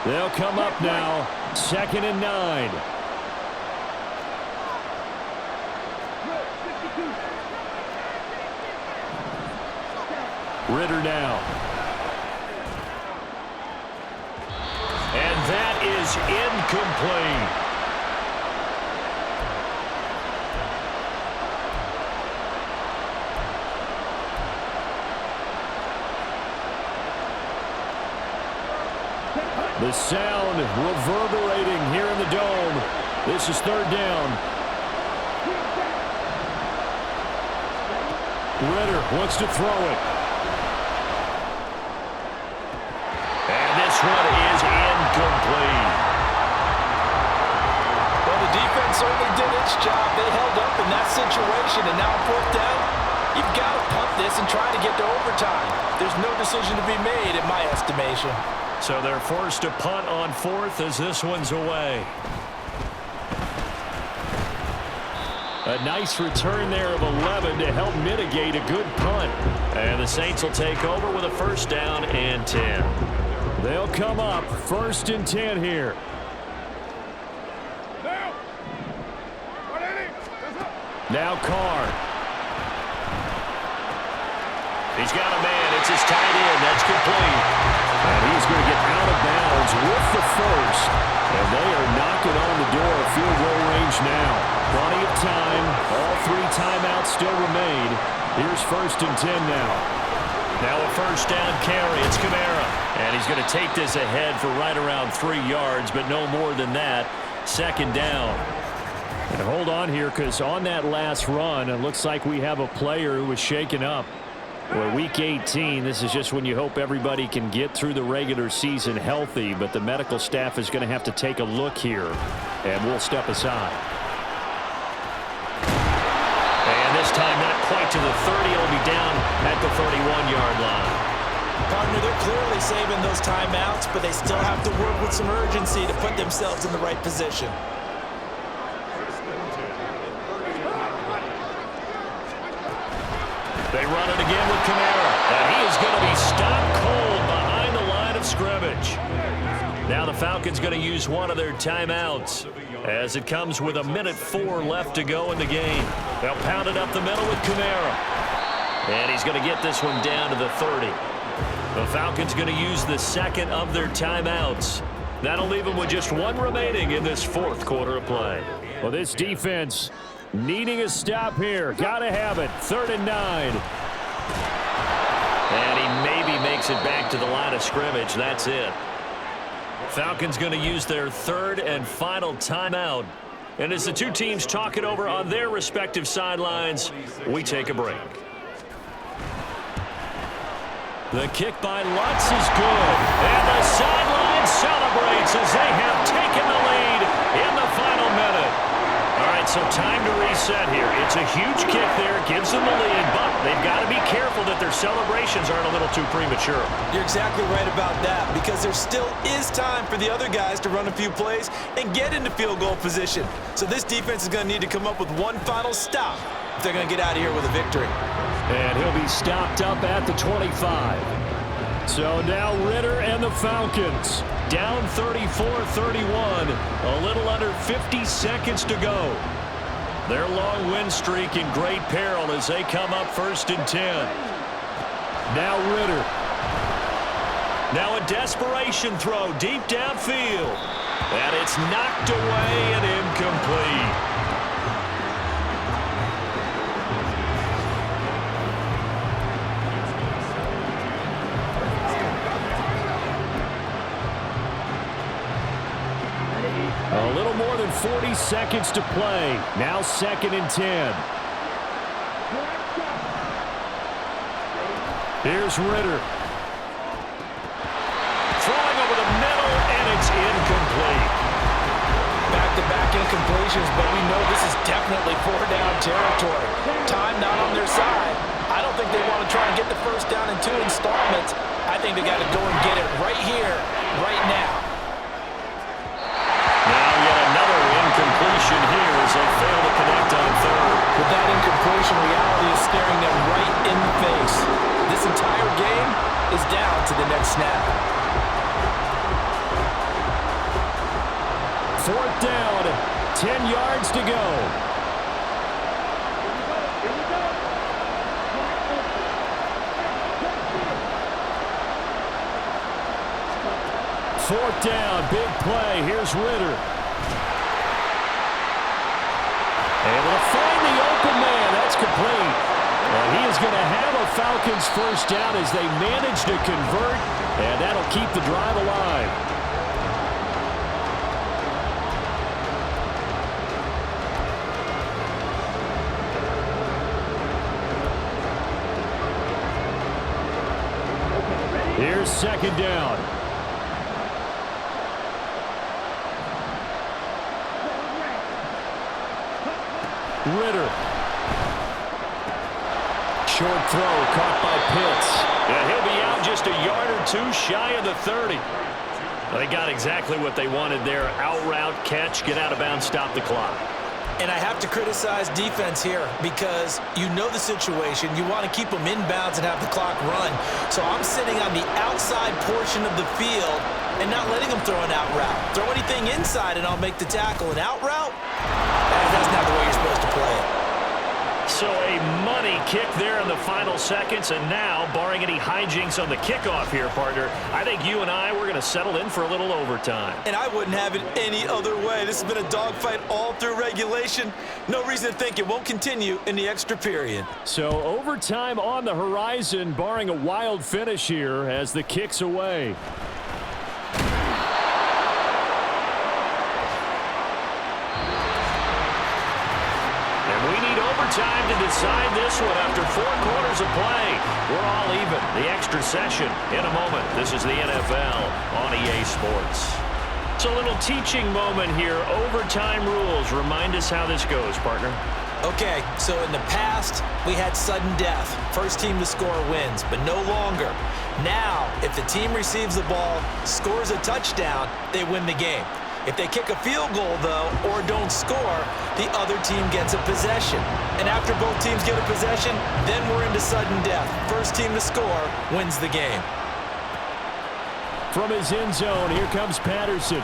[SPEAKER 2] They'll come up now, 2nd and 9. Ritter now.
[SPEAKER 4] And that is incomplete.
[SPEAKER 2] The sound reverberating here in the dome. This is 3rd down. Ritter wants to throw it.
[SPEAKER 4] And this one is incomplete.
[SPEAKER 3] Well, the defense certainly did its job. They held up in that situation, and now 4th down, you've got to punt this and try to get to overtime. There's no decision to be made in my estimation.
[SPEAKER 4] So they're forced to punt on 4th as this one's away.
[SPEAKER 2] A nice return there of 11 to help mitigate a good punt.
[SPEAKER 4] And the Saints will take over with a 1st down and 10.
[SPEAKER 2] They'll come up 1st and 10 here. Now Carr.
[SPEAKER 4] He's got a man. It's his tight end. That's complete.
[SPEAKER 2] And he's going to get out of bounds with the 1st. And they are knocking on the door of field goal range now. Plenty of time. All 3 timeouts still remain. Here's 1st and 10 now.
[SPEAKER 4] Now a 1st down carry. It's Kamara. And he's going to take this ahead for right around 3 yards, but no more than that. 2nd down.
[SPEAKER 2] And hold on here, because on that last run, it looks like we have a player who was shaken up. Well, week 18, this is just when you hope everybody can get through the regular season healthy, but the medical staff is going to have to take a look here, and we'll step aside.
[SPEAKER 4] And this time not quite to the 30. It'll be down at the 31-yard line.
[SPEAKER 8] Partner, they're clearly saving those timeouts, but they still have to work with some urgency to put themselves in the right position.
[SPEAKER 4] They run it again with Kamara, and he is going to be stopped cold behind the line of scrimmage. Now the Falcons going to use one of their timeouts as it comes with 1:04 left to go in the game. They'll pound it up the middle with Kamara, and he's going to get this one down to the 30. The Falcons going to use the second of their timeouts. That'll leave them with just one remaining in this fourth quarter of play.
[SPEAKER 2] Well, this defense needing a stop here. Got to have it. 3rd and 9.
[SPEAKER 4] And he maybe makes it back to the line of scrimmage. That's it. Falcons going to use their third and final timeout. And as the two teams talk it over on their respective sidelines, we take a break.
[SPEAKER 2] The kick by Lutz is good.
[SPEAKER 4] And the sideline celebrates as they have taken the lead in the final minute. All right, so time to reset here. It's a huge kick there, gives them the lead, but they've got to be careful that their celebrations aren't a little too premature.
[SPEAKER 8] You're exactly right about that, because there still is time for the other guys to run a few plays and get into field goal position. So this defense is going to need to come up with one final stop if they're going to get out of here with a victory.
[SPEAKER 2] And he'll be stopped up at the 25. So now Ritter and the Falcons
[SPEAKER 4] down 34-31, a little under 50 seconds to go. Their long win streak in great peril as they come up 1st and 10.
[SPEAKER 2] Now Ritter.
[SPEAKER 4] Now a desperation throw deep downfield. And it's knocked away and incomplete.
[SPEAKER 2] A little more than 40 seconds to play. Now 2nd and 10. Here's Ritter.
[SPEAKER 4] Throwing over the middle, and it's incomplete.
[SPEAKER 8] Back-to-back incompletions, but we know this is definitely 4-down territory. Time not on their side. I don't think they want to try and get the first down in 2 installments. I think they got to go and get it right here, right now.
[SPEAKER 4] Now yet another incompletion here as they fail to connect on 3rd.
[SPEAKER 8] With that incompletion, reality is staring them right in the face. This entire game is down to the next snap.
[SPEAKER 2] 4th down, 10 yards to go. Fourth down, big play. Here's Ritter. Able to find the open man. That's complete. And he is going to have a Falcons first down as they manage to convert, and that'll keep the drive alive. Here's 2nd down. Ritter. Short throw caught by Pitts.
[SPEAKER 4] Yeah, he'll be out just a yard or 2 shy of the 30. They got exactly what they wanted there. Out route, catch, get out of bounds, stop the clock.
[SPEAKER 8] And I have to criticize defense here because you know the situation. You want to keep them inbounds and have the clock run. So I'm sitting on the outside portion of the field and not letting them throw an out route. Throw anything inside and I'll make the tackle. An out route? That's not the way you're supposed to play it.
[SPEAKER 4] So a money kick there in the final seconds, and now, barring any hijinks on the kickoff here, partner, I think you and I, we're going to settle in for a little overtime.
[SPEAKER 8] And I wouldn't have it any other way. This has been a dogfight all through regulation. No reason to think it won't continue in the extra period.
[SPEAKER 2] So overtime on the horizon, barring a wild finish here as the kick's away.
[SPEAKER 4] overtime to decide this one after 4 quarters of play. We're all even. The extra session in a moment. This is the NFL on EA Sports. It's a little teaching moment here. Overtime rules. Remind us how this goes, partner.
[SPEAKER 8] Okay, so in the past, we had sudden death. First team to score wins, but no longer. Now, if the team receives the ball, scores a touchdown, they win the game. If they kick a field goal, though, or don't score, the other team gets a possession. And after both teams get a possession, then we're into sudden death. First team to score wins the game.
[SPEAKER 2] From his end zone, here comes Patterson.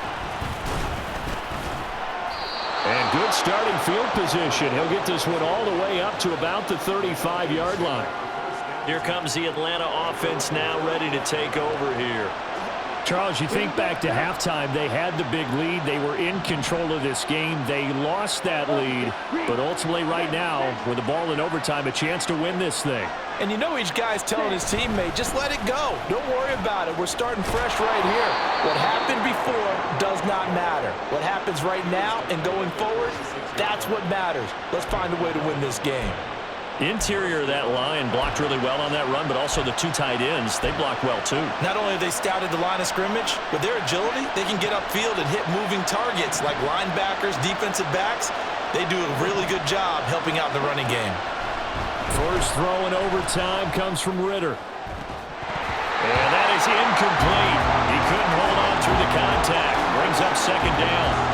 [SPEAKER 2] And good starting field position. He'll get this one all the way up to about the 35-yard line.
[SPEAKER 4] Here comes the Atlanta offense now ready to take over here.
[SPEAKER 2] Charles, you think back to halftime, they had the big lead. They were in control of this game. They lost that lead, but ultimately right now, with the ball in overtime, a chance to win this thing.
[SPEAKER 8] And you know each guy's telling his teammate, just let it go. Don't worry about it. We're starting fresh right here. What happened before does not matter. What happens right now and going forward, that's what matters. Let's find a way to win this game.
[SPEAKER 4] Interior of that line blocked really well on that run, but also the 2 tight ends, they blocked well too.
[SPEAKER 8] Not only have they scouted the line of scrimmage, with their agility, they can get upfield and hit moving targets like linebackers, defensive backs. They do a really good job helping out in the running game.
[SPEAKER 2] First throw in overtime comes from Ritter.
[SPEAKER 4] And that is incomplete. He couldn't hold on through the contact. Brings up second down.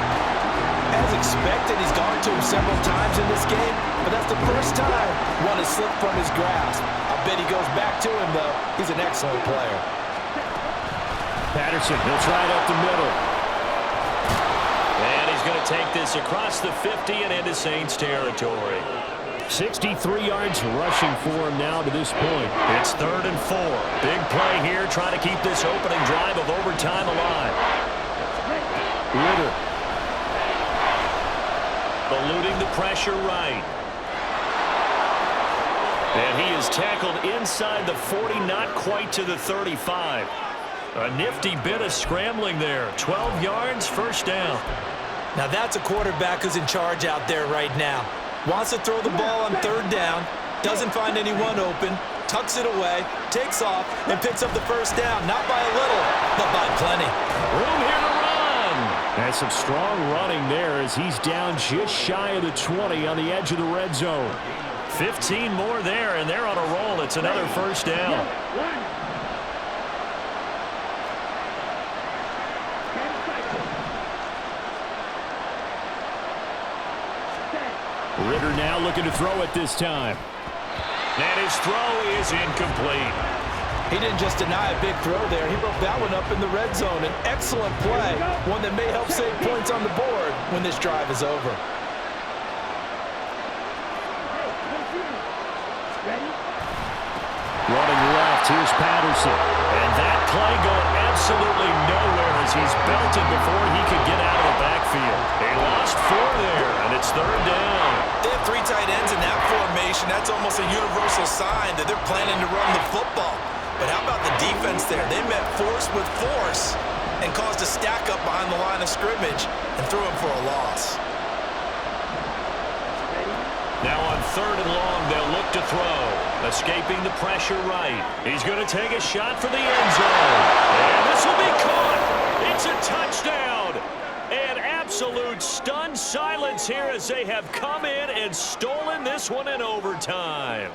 [SPEAKER 8] As expected, he's gone to him several times in this game, but that's the first time one has slipped from his grasp. I bet he goes back to him, though. He's an excellent player.
[SPEAKER 2] Patterson, he'll try it up the middle.
[SPEAKER 4] And he's going to take this across the 50 and into Saints territory.
[SPEAKER 2] 63 yards rushing for him now to this point.
[SPEAKER 4] It's 3rd and 4. Big play here, trying to keep this opening drive of overtime alive.
[SPEAKER 2] Ritter.
[SPEAKER 4] Eluding the pressure right. And he is tackled inside the 40, not quite to the 35. A nifty bit of scrambling there. 12 yards, first down.
[SPEAKER 8] Now that's a quarterback who's in charge out there right now. Wants to throw the ball on 3rd down, doesn't find anyone open, tucks it away, takes off, and picks up the first down. Not by a little, but by plenty.
[SPEAKER 4] Room here to run.
[SPEAKER 2] And some strong running there as he's down just shy of the 20 on the edge of the red zone.
[SPEAKER 4] 15 more there, and they're on a roll. It's another first down.
[SPEAKER 2] Ritter now looking to throw it this time.
[SPEAKER 4] And his throw is incomplete.
[SPEAKER 8] He didn't just deny a big throw there. He broke that one up in the red zone. An excellent play, one that may help save points on the board when this drive is over.
[SPEAKER 2] Running left, here's Patterson.
[SPEAKER 4] And that play going absolutely nowhere as he's belted before he could get out of the backfield. They lost 4 there, and it's 3rd down.
[SPEAKER 8] They have 3 tight ends in that formation. That's almost a universal sign that they're planning to run the football. But how about the defense there? They met force with force and caused a stack up behind the line of scrimmage and threw him for a loss.
[SPEAKER 4] Now on 3rd and long, they'll look to throw. Escaping the pressure right. He's going to take a shot for the end zone. And this will be caught. It's a touchdown. And absolute stunned silence here as they have come in and stolen this one in overtime.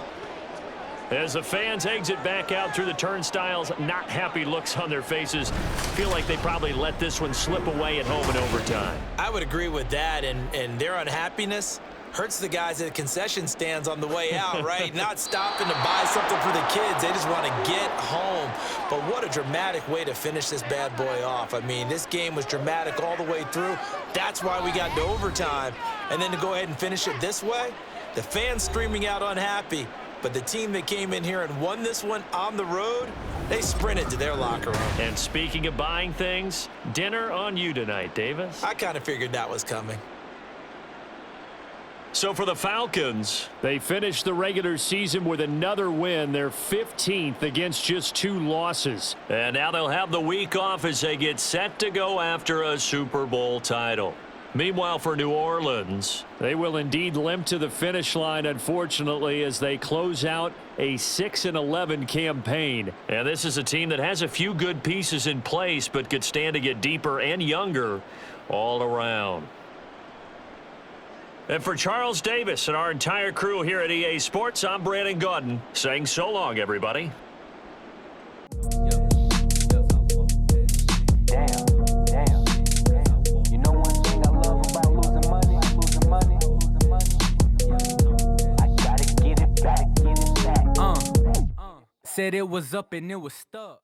[SPEAKER 4] As the fans exit back out through the turnstiles, not happy looks on their faces. Feel like they probably let this one slip away at home in overtime.
[SPEAKER 8] I would agree with that, and their unhappiness hurts the guys at the concession stands on the way out, right? Not stopping to buy something for the kids. They just want to get home. But what a dramatic way to finish this bad boy off. I mean, this game was dramatic all the way through. That's why we got to overtime. And then to go ahead and finish it this way, the fans streaming out unhappy. But the team that came in here and won this one on the road, they sprinted to their locker room.
[SPEAKER 4] And speaking of buying things, dinner on you tonight, Davis.
[SPEAKER 8] I kind of figured that was coming.
[SPEAKER 4] So for the Falcons,
[SPEAKER 2] they finished the regular season with another win. They're 15th against just 2 losses.
[SPEAKER 4] And now they'll have the week off as they get set to go after a Super Bowl title. Meanwhile, for New Orleans,
[SPEAKER 2] they will indeed limp to the finish line, unfortunately, as they close out a 6-11 campaign.
[SPEAKER 4] and this is a team that has a few good pieces in place, but could stand to get deeper and younger all around. And for Charles Davis and our entire crew here at EA Sports, I'm Brandon Gaudin saying so long, everybody.
[SPEAKER 9] Said it was up and it was stuck.